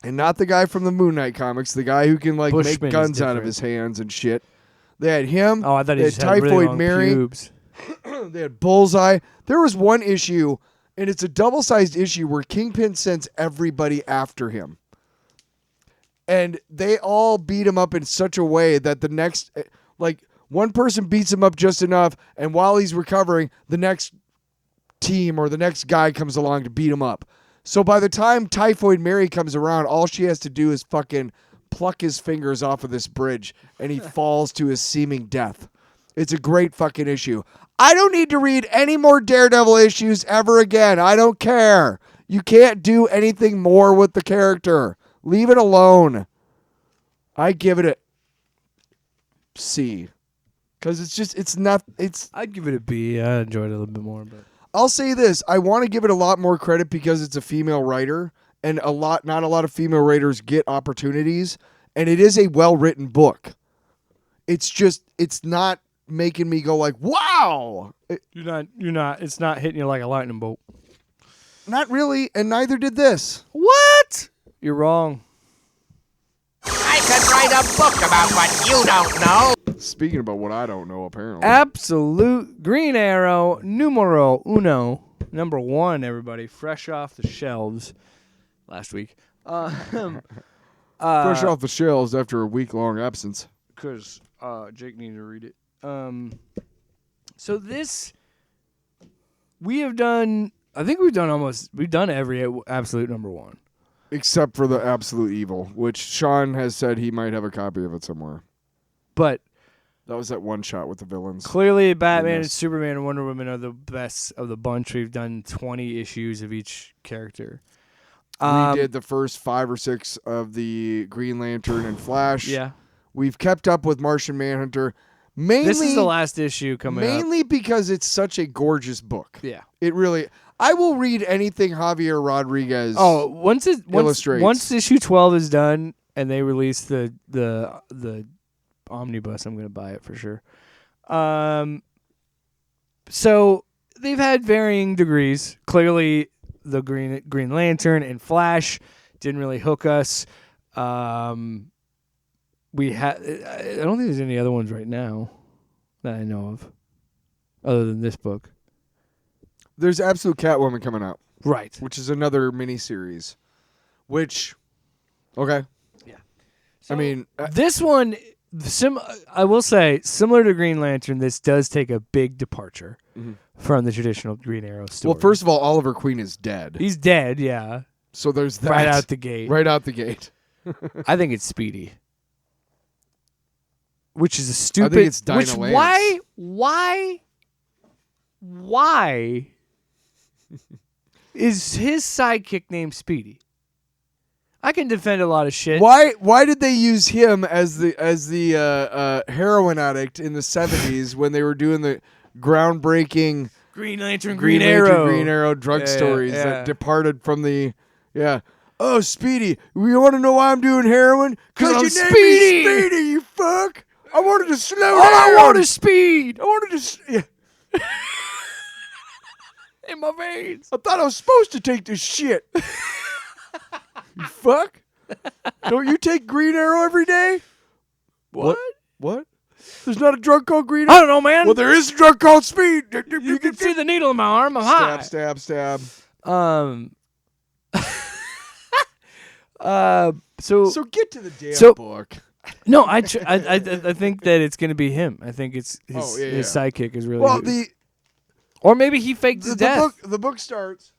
and not the guy from the Moon Knight comics, the guy who can like Bushman make is guns out of different. his hands and shit. They had him. Oh, I thought he they just had had really Typhoid long Mary. pubes. They had Bullseye. There was one issue, and it's a double-sized issue where Kingpin sends everybody after him. And they all beat him up in such a way that the next, like, one person beats him up just enough, and while he's recovering, the next team or the next guy comes along to beat him up. So by the time Typhoid Mary comes around, all she has to do is fucking pluck his fingers off of this bridge, and he falls to his seeming death. It's a great fucking issue. I don't need to read any more Daredevil issues ever again. I don't care. You can't do anything more with the character. Leave it alone. I give it a C. Because I'd give it a B. I enjoyed it a little bit more, but I'll say this. I want to give it a lot more credit because it's a female writer, and not a lot of female writers get opportunities, and it is a well-written book. It's not making me go like, wow. you're not. It's not hitting you like a lightning bolt. Not really, and neither did this. What? You're wrong. I could write a book about what you don't know. Speaking about what I don't know, apparently. Absolute Green Arrow numero uno, number 1. Everybody, fresh off the shelves last week. Fresh off the shelves after a week-long absence. Because Jake needed to read it. So this, we have done. I think we've done every absolute number 1. Except for the Absolute Evil, which Sean has said he might have a copy of it somewhere. But That was that one shot with the villains. clearly, Batman and Goodness. Superman and Wonder Woman are the best of the bunch. We've done 20 issues of each character. We did the first 5 or 6 of the Green Lantern and Flash. Yeah. We've kept up with Martian Manhunter. Mainly, This is the last issue coming up. mainly because it's such a gorgeous book. Yeah. It really. I will read anything Javier Rodriguez. Oh, once illustrates. issue 12 is done and they release the omnibus, I'm going to buy it for sure. So they've had varying degrees. Clearly, the Green Lantern and Flash didn't really hook us. we had. I don't think there's any other ones right now that I know of, other than this book. There's Absolute Catwoman coming out, Right. which is another miniseries. Which, okay. Yeah. I mean, This one, I will say, similar to Green Lantern, this does take a big departure from the traditional Green Arrow story. well, first of all, Oliver Queen is dead. he's dead. Yeah. So there's that. Right out the gate. Right out the gate. I think it's Speedy. Which is a stupid. I think it's Dinah Lance. Why is his sidekick named Speedy? I can defend a lot of shit. Why did they use him as the heroin addict in the 70s when they were doing the groundbreaking Green Lantern, Green Arrow drug stories yeah. that departed from the Oh, Speedy, you want to know why I'm doing heroin? 'Cause I'm Because you named Speedy. me Speedy, you fuck. I wanted to slow All down. I want is speed I wanted to. in my veins. I thought I was supposed to take this shit. You fuck. Don't you take Green Arrow every day? What? What? There's not a drug called Green Arrow? I don't know, man. Well, there is a drug called Speed. You can see the needle in my arm. I'm high. Stab. So get to the damn book. no, I think that it's gonna be him. I think it's his sidekick is really. Well, or maybe he faked his death. The book starts.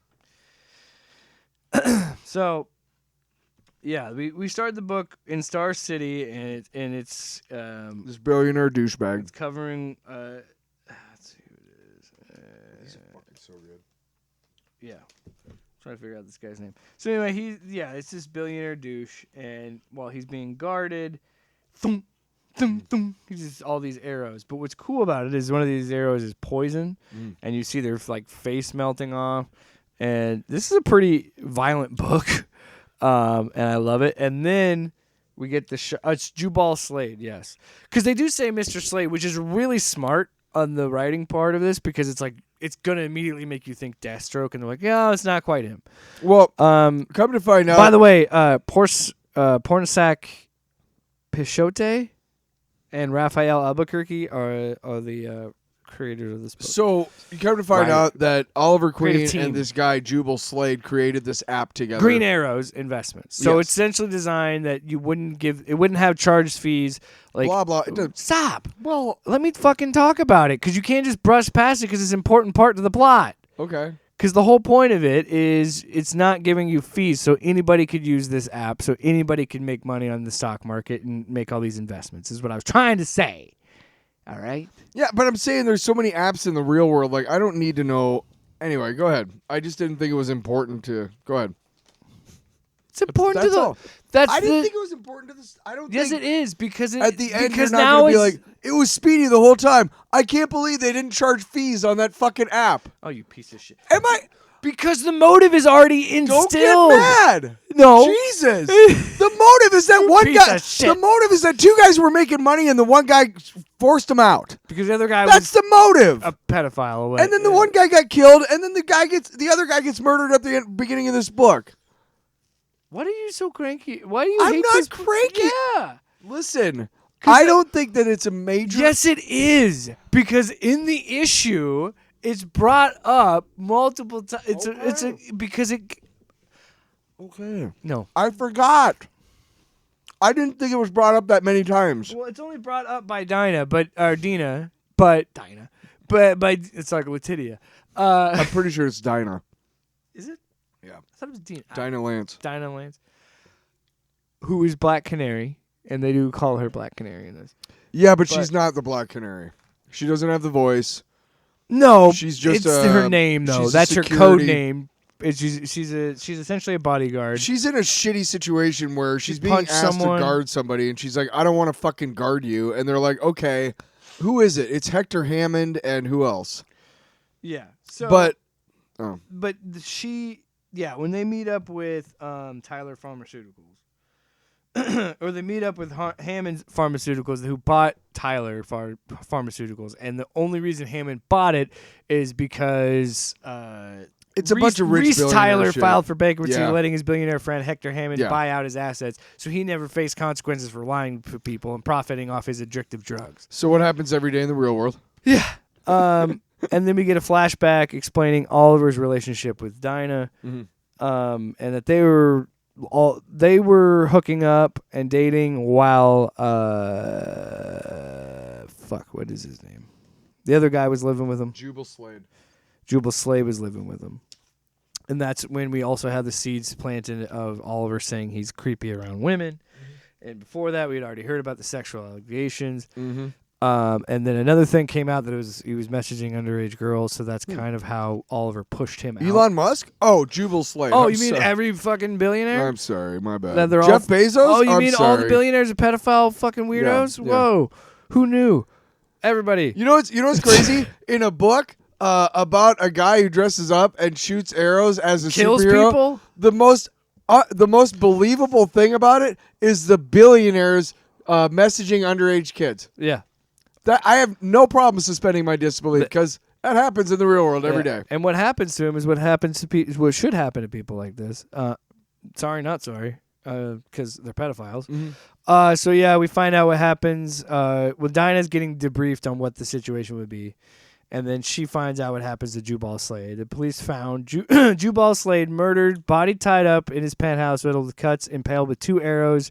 So, yeah, we start the book in Star City, and it's This billionaire douchebag. it's covering. Let's see who it is. He's fucking so good. Yeah. Trying to figure out this guy's name. So anyway, it's this billionaire douche, and while he's being guarded, thump, thump, thump, he just all these arrows. But what's cool about it is one of these arrows is poison, and you see their like face melting off. And this is a pretty violent book, and I love it. And then we get the it's Jubal Slade, yes, because they do say Mr. Slade, which is really smart on the writing part of this, because it's like it's gonna immediately make you think Deathstroke, and they're like, yeah, it's not quite him. Well, come to find out. By the way, Pornsak, Pichetshote, and Rafael Albuquerque are the creators of this book. So you come to find out that Oliver Queen Creative team. and this guy Jubal Slade created this app together. Green Arrow's investments. So Yes. it's essentially designed that it wouldn't have charged fees. Like blah blah. It doesn't- Stop. Well, let me fucking talk about it, because you can't just brush past it because it's an important part to the plot. Okay. Because the whole point of it is it's not giving you fees, so anybody could use this app, so anybody could make money on the stock market and make all these investments, is what I was trying to say. All right? Yeah, but I'm saying there's so many apps in the real world. Like, I don't need to know. Anyway, go ahead. I just didn't think it was important to. Go ahead. It's important That's to the. all. That's I didn't the, think it was important to this. I don't Yes, think. it is, because At the end, because you're not now gonna be it's like, it was Speedy the whole time. I can't believe they didn't charge fees on that fucking app. oh, you piece of shit. Am I? Because the motive is already instilled. Don't get mad. No. Jesus. The motive is that one piece guy. of shit. The motive is that two guys were making money and the one guy forced them out. Because the other guy That's was the motive. a pedophile away. And then the one guy got killed, and then the other guy gets murdered at the beginning of this book. What are you so cranky? Why do you I'm hate not this? cranky. Yeah. Listen, I don't think that it's a major. Yes, it is. Because in the issue, it's brought up multiple times. It's a because it. Okay. No. I forgot. I didn't think it was brought up that many times. Well, it's only brought up by Dinah, but by it's like Latitia. I'm pretty sure it's Dinah. Is it? Yeah. I thought it was Dinah Lance. Dinah Lance, who is Black Canary, and they do call her Black Canary in this. Yeah, but she's not the Black Canary. She doesn't have the voice. No, She's just it's her name though. she's a That's her security- code name. She's essentially a bodyguard. She's in a shitty situation where she's being punched asked someone. to guard somebody, and she's like, I don't want to fucking guard you. And they're like, okay, who is it? It's Hector Hammond and who else? Yeah. So, But when they meet up with Tyler Pharmaceuticals, or they meet up with Hammond Pharmaceuticals, who bought Tyler Pharmaceuticals, and the only reason Hammond bought it is because It's a bunch of rich Reese billionaire Tyler shit. filed for bankruptcy, Yeah. letting his billionaire friend Hector Hammond Yeah. buy out his assets, so he never faced consequences for lying to people and profiting off his addictive drugs. So what happens every day in the real world? Yeah. And then we get a flashback explaining Oliver's relationship with Dinah, and that they were hooking up and dating while what is his name? The other guy was living with him. Jubal Slade. Jubal Slade was living with him. And that's when we also had the seeds planted of Oliver saying he's creepy around women. And before that, we had already heard about the sexual allegations. And then another thing came out that he was messaging underage girls. So that's kind of how Oliver pushed him out. Elon Musk? Oh, Jubal Slade. Oh, I'm you mean sorry. every fucking billionaire? I'm sorry, my bad. That they're Jeff all, Bezos? Oh, you I'm mean all the sorry. billionaires are pedophile fucking weirdos? Yeah, yeah. Whoa. Who knew? Everybody. You know what's crazy? In a book about a guy who dresses up and shoots arrows as a Kills superhero, people? the most believable thing about it is the billionaires messaging underage kids. Yeah. That I have no problem suspending my disbelief because that happens in the real world every day. And what happens to him is what happens to people. What should happen to people like this. Sorry, not sorry, because they're pedophiles. So yeah, we find out what happens. Well, Dinah's getting debriefed on what the situation would be, and then she finds out what happens to Jubal Slade. The police found Jubal Slade murdered, body tied up in his penthouse, riddled with cuts, impaled with 2 arrows.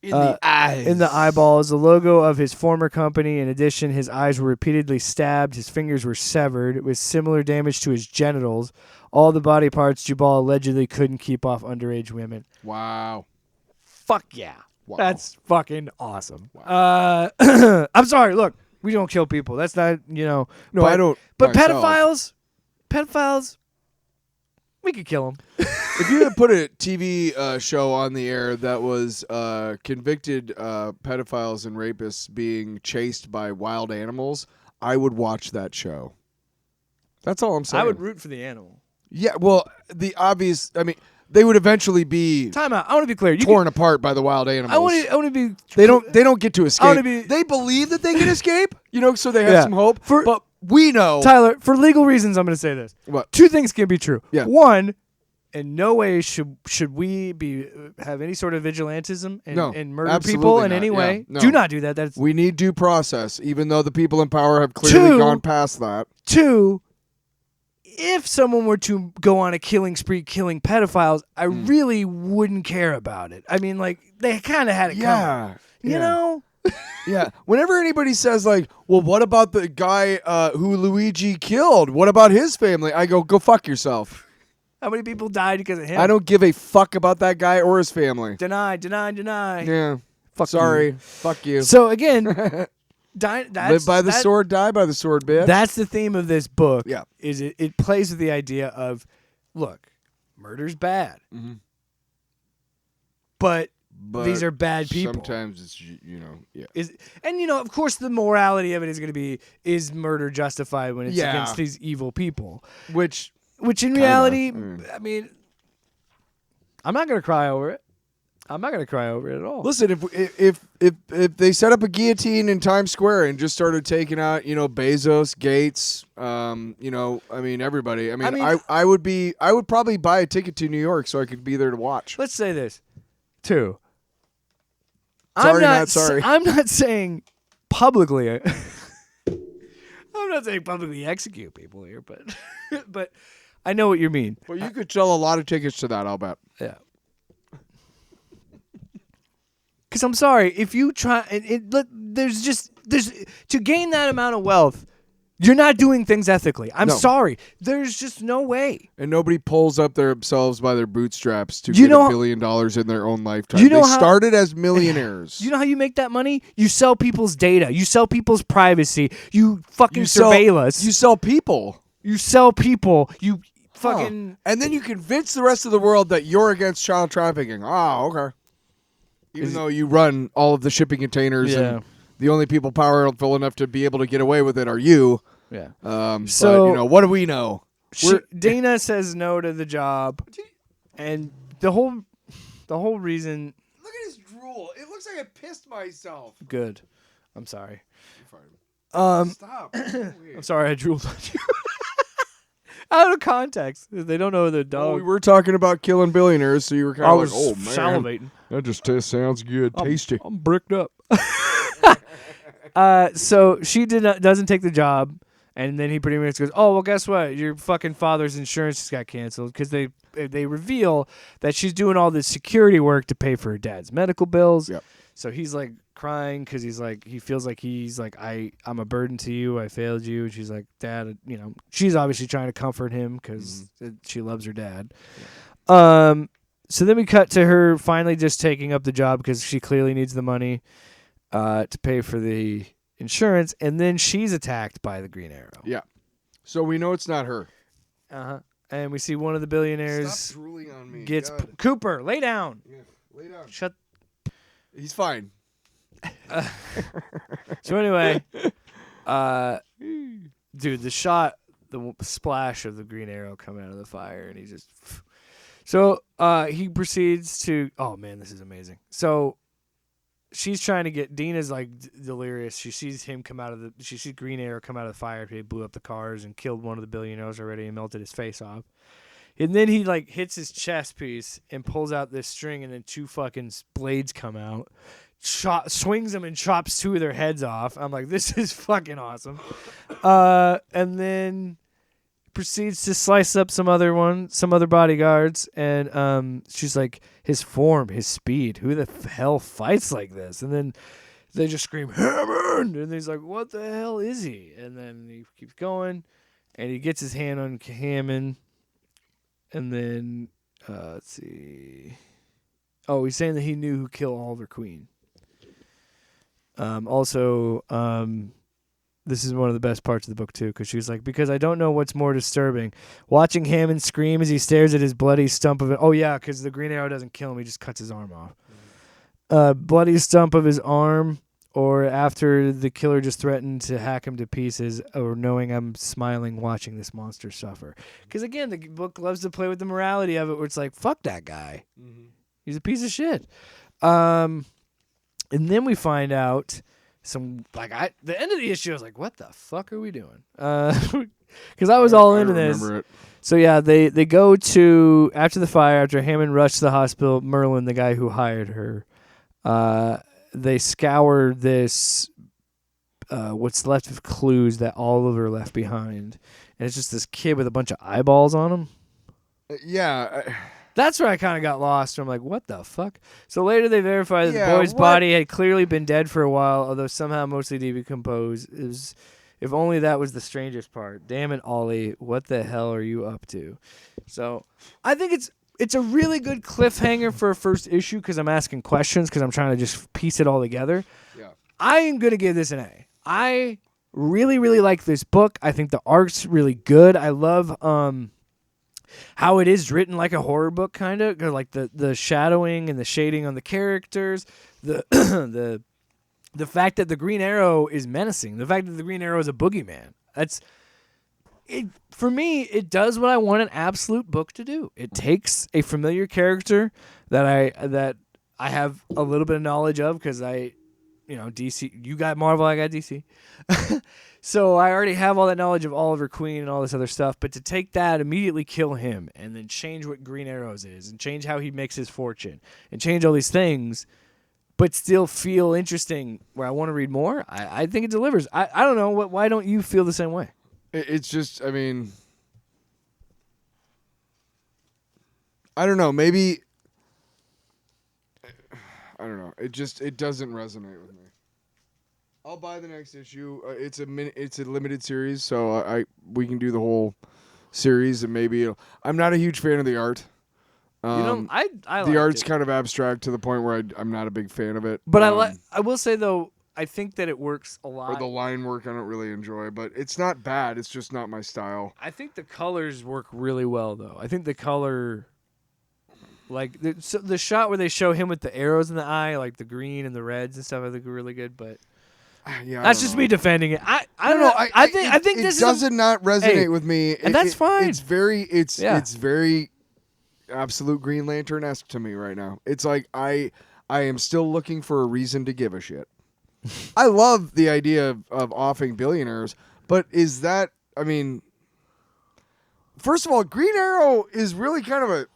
In the eyes. In the eyeballs, the logo of his former company. In addition, his eyes were repeatedly stabbed. His fingers were severed, with similar damage to his genitals. All the body parts Jubal allegedly couldn't keep off underage women. Wow. Fuck yeah. Wow. That's fucking awesome. I'm sorry. Look, we don't kill people. That's not, No, but, I don't. But myself. pedophiles, we could kill them. If you had put a TV show on the air that was convicted pedophiles and rapists being chased by wild animals, I would watch that show. That's all I'm saying. I would root for the animal. Yeah, well, the obvious. I mean, they would eventually be Time out. I want to be clear. torn apart by the wild animals. I want to be. They don't get to escape. wanna be- They believe that they can escape. So they have Yeah. some hope. For- but we know. Tyler, for legal reasons, I'm going to say this. What? 2 things can be true. Yeah. One, in no way should we have any sort of vigilantism and murder absolutely people in not. any way. Yeah, no. Do not do that. That's We need due process, even though the people in power have clearly 2, gone past that. 2, if someone were to go on a killing spree killing pedophiles, I really wouldn't care about it. I mean, like, they kind of had it coming. You know? Yeah. Whenever anybody says, like, well, what about the guy who Luigi killed? What about his family? I go fuck yourself. How many people died because of him? I don't give a fuck about that guy or his family. Deny. Yeah. Fuck Sorry. you. Fuck you. So, again, Live by the sword, die by the sword, bitch. That's the theme of this book. Yeah. Is it plays with the idea of, look, murder's bad. But these are bad people. Sometimes it's, yeah. Of course, the morality of it is going to be, is murder justified when it's against these evil people? Which in reality, I mean, I'm not going to cry over it. I'm not going to cry over it at all. Listen, if they set up a guillotine in Times Square and just started taking out, Bezos, Gates, everybody. I would probably buy a ticket to New York so I could be there to watch. Let's say this, too. Sorry, not sorry. I'm not saying publicly. I'm not saying publicly execute people here, but I know what you mean. Well, you could sell a lot of tickets to that, I'll bet. Yeah. Because I'm sorry, if you try, there's to gain that amount of wealth, you're not doing things ethically. I'm sorry, there's just no way. And nobody pulls up themselves by their bootstraps to get $1 billion in their own lifetime. They started as millionaires. You know how you make that money? You sell people's data. You sell people's privacy. You fucking surveil us. You sell people. You sell people. You fucking. And then you convince the rest of the world that you're against child trafficking. Oh, okay. Even though you run all of the shipping containers and the only people powerful enough to be able to get away with it are you. Yeah. But, what do we know? Dana says no to the job. And the whole reason. Look at his drool. It looks like I pissed myself. Good. I'm sorry. Stop. I'm sorry I drooled on you. Out of context. They don't know the dog. We were talking about killing billionaires, so you were kind I of was like, oh, man. salivating. That just sounds good. Tasty. I'm bricked up. So she doesn't take the job, and then he pretty much goes, "Oh well, guess what? Your fucking father's insurance just got canceled because they reveal that she's doing all this security work to pay for her dad's medical bills." Yep. So he's like crying because he feels like I'm a burden to you. I failed you. And she's like, Dad, she's obviously trying to comfort him because she loves her dad. Yeah. So then we cut to her finally just taking up the job because she clearly needs the money to pay for the insurance. And then she's attacked by the Green Arrow. Yeah. So we know it's not her. Uh-huh. And we see one of the billionaires Stop drooling on me. gets God. Cooper, lay down. Yeah, lay down. Shut. He's fine. So anyway, dude, the splash of the Green Arrow coming out of the fire, and he just. So he proceeds to. Oh man, this is amazing. So she's trying to get Dina's like delirious. She sees him come out of she sees Green Arrow come out of the fire. He blew up the cars and killed one of the billionaires already and melted his face off. And then he like hits his chest piece and pulls out this string, and then two fucking blades come out, swings them and chops two of their heads off. I'm like, this is fucking awesome. And then proceeds to slice up some other bodyguards, and she's like, his form, his speed, who the hell fights like this? And then they just scream, Hammond! And he's like, what the hell is he? And then he keeps going, and he gets his hand on Hammond. And then, let's see. Oh, he's saying that he knew who killed Oliver Queen. Also, this is one of the best parts of the book, too, because she was like, because I don't know what's more disturbing. Watching Hammond scream as he stares at his bloody stump of it. Oh, yeah, because the Green Arrow doesn't kill him. He just cuts his arm off. Bloody stump of his arm, or after the killer just threatened to hack him to pieces, or knowing I'm smiling watching this monster suffer. Because, again, the book loves to play with the morality of it, where it's like, fuck that guy. Mm-hmm. He's a piece of shit. And then we find out the end of the issue, I was like, what the fuck are we doing? Because I was all into this. Remember it. So, yeah, they go to, after the fire, after Hammond rushed to the hospital, Merlin, the guy who hired her, they scour this, what's left of clues that Oliver left behind. And it's just this kid with a bunch of eyeballs on him. Yeah. That's where I kind of got lost. I'm like, what the fuck? So later they verify that the boy's body had clearly been dead for a while, although somehow mostly decomposed. If only that was the strangest part. Damn it, Ollie. What the hell are you up to? So I think it's a really good cliffhanger for a first issue because I'm asking questions because I'm trying to just piece it all together. Yeah. I am going to give this an A. I really, really like this book. I think the art's really good. I love how it is written like a horror book, kind of. Like the shadowing and the shading on the characters. The fact that the Green Arrow is menacing. The fact that the Green Arrow is a boogeyman. For me, it does what I want an absolute book to do. It takes a familiar character that I have a little bit of knowledge of because DC. You got Marvel, I got DC. So I already have all that knowledge of Oliver Queen and all this other stuff. But to take that, immediately kill him, and then change what Green Arrows is, and change how he makes his fortune, and change all these things, but still feel interesting where I want to read more, I think it delivers. I don't know. Why don't you feel the same way? It's just, I mean, I don't know. Maybe, I don't know. It doesn't resonate with me. I'll buy the next issue. It's a limited series, so we can do the whole series, and maybe I'm not a huge fan of the art. I the art's kind of abstract to the point where I'm not a big fan of it. But I will say though, I think that it works a lot. Or the line work I don't really enjoy, but it's not bad. It's just not my style. I think the colors work really well though. I think the color, like the shot where they show him with the arrows in the eye, like the green and the reds and stuff, I think are really good. But yeah, that's just me defending it. I don't know. I think this does not resonate with me, and that's fine. It's very absolute Green Lantern-esque to me right now. It's like I am still looking for a reason to give a shit. I love the idea of offing billionaires, but is that, I mean, first of all, Green Arrow is really kind of a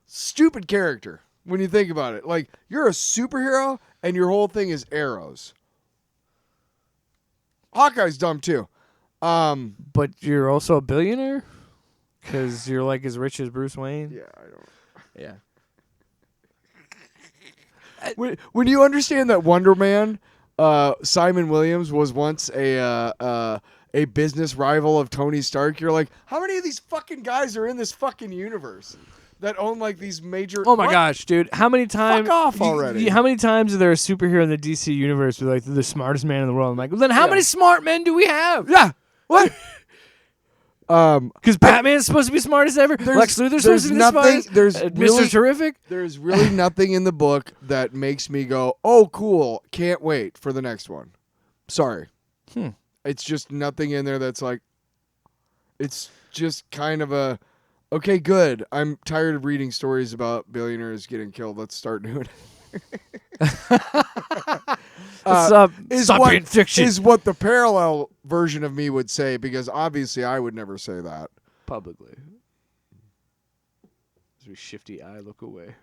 stupid character when you think about it. Like, you're a superhero, and your whole thing is arrows. Hawkeye's dumb, too. But you're also a billionaire? Because you're like as rich as Bruce Wayne? Yeah, I don't. Yeah. When you understand that Wonder Man, Simon Williams was once a business rival of Tony Stark, you're like, how many of these fucking guys are in this fucking universe that own like these major? Oh my gosh, dude! How many times? Fuck off already! How many times is there a superhero in the DC universe with like the smartest man in the world? I'm like, well, then how many smart men do we have? Yeah. What? Because Batman's supposed to be smartest ever. Lex Luthor's supposed to be the smartest. Mr. Terrific. There's really nothing in the book that makes me go, oh, cool, can't wait for the next one. Sorry. It's just nothing in there that's like, it's just kind of a, okay, good. I'm tired of reading stories about billionaires getting killed. Let's start doing it. What's up? Stop being fiction. Is what the parallel version of me would say, because obviously I would never say that publicly. As we shifty eye look away.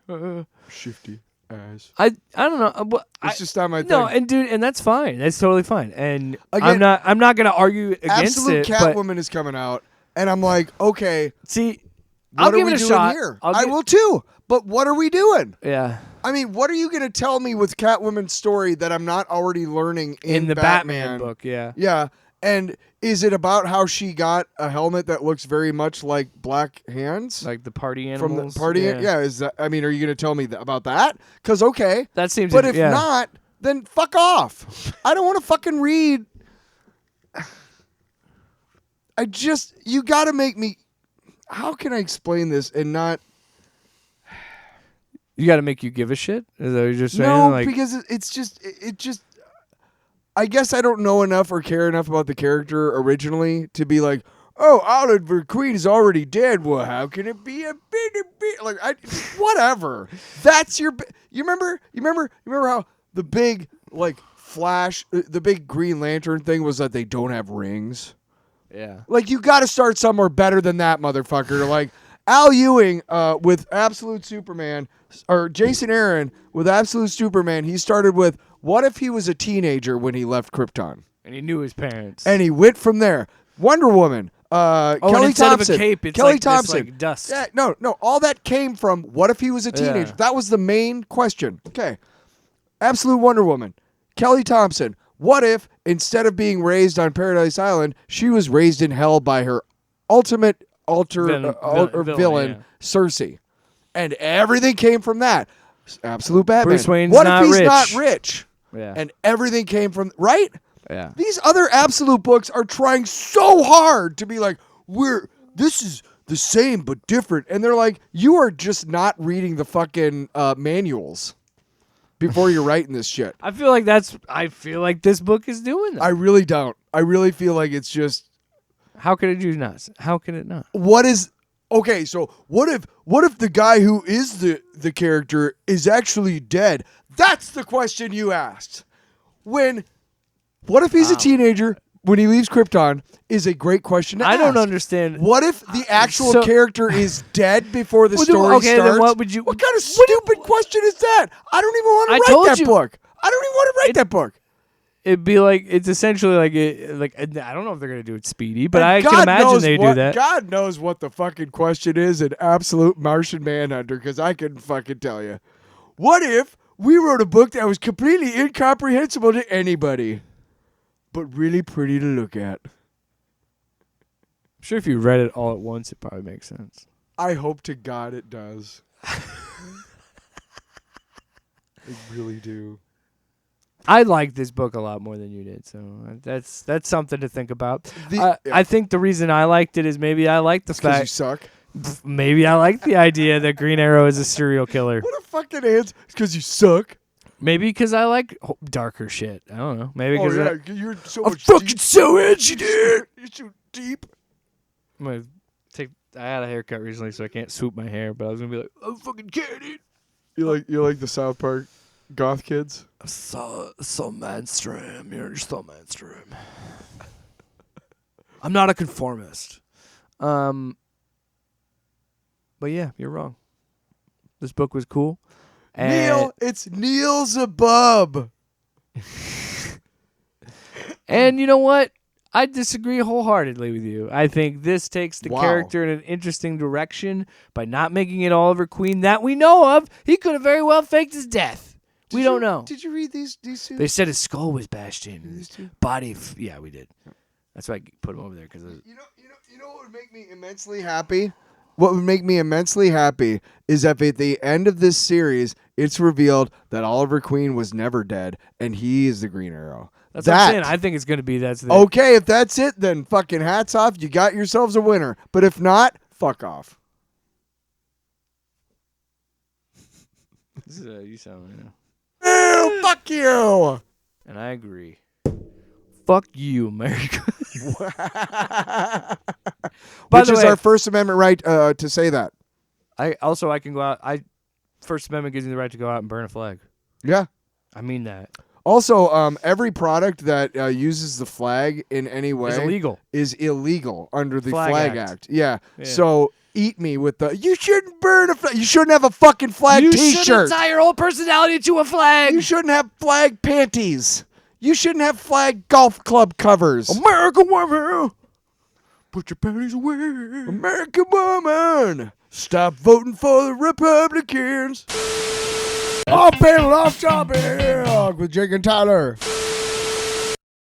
Shifty eyes. I don't know. It's just not my thing. No, and dude, and that's fine. That's totally fine. And Again, I'm not gonna argue against Absolute it. Catwoman is coming out, and I'm like, okay. See, What I'll are give we it a doing shot. here? I will too. But what are we doing? Yeah. I mean, what are you going to tell me with Catwoman's story that I'm not already learning in the Batman book? Yeah. Yeah. And is it about how she got a helmet that looks very much like Black Hands? Like the party animals? From the party? Yeah. Is that, I mean, are you going to tell me about that? Because, okay. That seems. But if not, then fuck off. I don't want to fucking read. You got to make me. How can I explain this and not? You got to make you give a shit? Is that what you're just saying? No, like, because it just. I guess I don't know enough or care enough about the character originally to be like, oh, Oliver Queen is already dead. Well, how can it be a bit like whatever? That's your. You remember how the big like Flash, the big Green Lantern thing was that they don't have rings. Yeah. Like, you got to start somewhere better than that, motherfucker. Like, Al Ewing with Absolute Superman, or Jason Aaron with Absolute Superman, he started with, what if he was a teenager when he left Krypton? And he knew his parents. And he went from there. Wonder Woman, Kelly instead Thompson. Of a cape, it's Kelly like Thompson. This, like, dust. Yeah, no, all that came from, what if he was a teenager? Yeah. That was the main question. Okay. Absolute Wonder Woman, Kelly Thompson. What if, instead of being raised on Paradise Island, she was raised in hell by her ultimate villain, Cersei? And everything came from that. Absolute Batman. Bruce Wayne's what not if he's rich? not rich? Yeah. And everything came from, right? Yeah. These other Absolute books are trying so hard to be like, this is the same but different. And they're like, you are just not reading the fucking manuals before you're writing this shit. I feel like this book is doing that. I really don't. I really feel like it's just. How can it do not? How can it not? What is okay? So what if the guy who is the character is actually dead? That's the question you asked. What if he's a teenager when he leaves Krypton? Is a great question to ask. I don't understand. What if the actual character is dead before the story starts? Then what would you? What kind of stupid question is that? I don't even want to write that book. I don't even want to write that book. It'd be like, it's essentially like I don't know if they're gonna do it speedy, but I can imagine they do that. God knows what the fucking question is in Absolute Martian Manhunter, because I couldn't fucking tell you. What if we wrote a book that was completely incomprehensible to anybody, but really pretty to look at? I'm sure if you read it all at once, it probably makes sense. I hope to God it does. I really do. I like this book a lot more than you did, so that's something to think about. I think the reason I liked it is maybe I like the fact you suck. Maybe I like the idea that Green Arrow is a serial killer. What a fucking answer! It's because you suck. Maybe because I like darker shit. I don't know. Maybe because you're so I'm much fucking deep. so edgy, dude. You're so deep. I'm gonna take. I had a haircut recently, so I can't swoop my hair. But I was gonna be like, I'm fucking kidding. You like the South Park goth kids? So mainstream. You're just so mainstream. I'm not a conformist. But yeah, you're wrong. This book was cool. Neil, it's Neilzebub. And you know what? I disagree wholeheartedly with you. I think this takes the character in an interesting direction by not making it Oliver Queen that we know of. He could have very well faked his death. We don't know. Did you read these two? They said his skull was bashed in. These two? Body. Yeah, we did. That's why I put him over there. You know what would make me immensely happy? What would make me immensely happy is if at the end of this series, it's revealed that Oliver Queen was never dead and he is the Green Arrow. That's what I'm saying. I think it's going to be that's the Okay, if that's it, then fucking hats off. You got yourselves a winner. But if not, fuck off. This is you sound right now. Ew, fuck you. And I agree. Fuck you, America. Which is our First Amendment right to say that. I can go out. First Amendment gives me the right to go out and burn a flag. Yeah. I mean that. Also, every product that uses the flag in any way is illegal under the Flag Act. Yeah. So eat me with the. You shouldn't burn a flag. You shouldn't have a fucking flag T-shirt. You shouldn't tie your whole personality to a flag. You shouldn't have flag panties. You shouldn't have flag golf club covers. American woman, put your panties away. American woman, stop voting for the Republicans. Off panel, off topic with Jake and Tyler.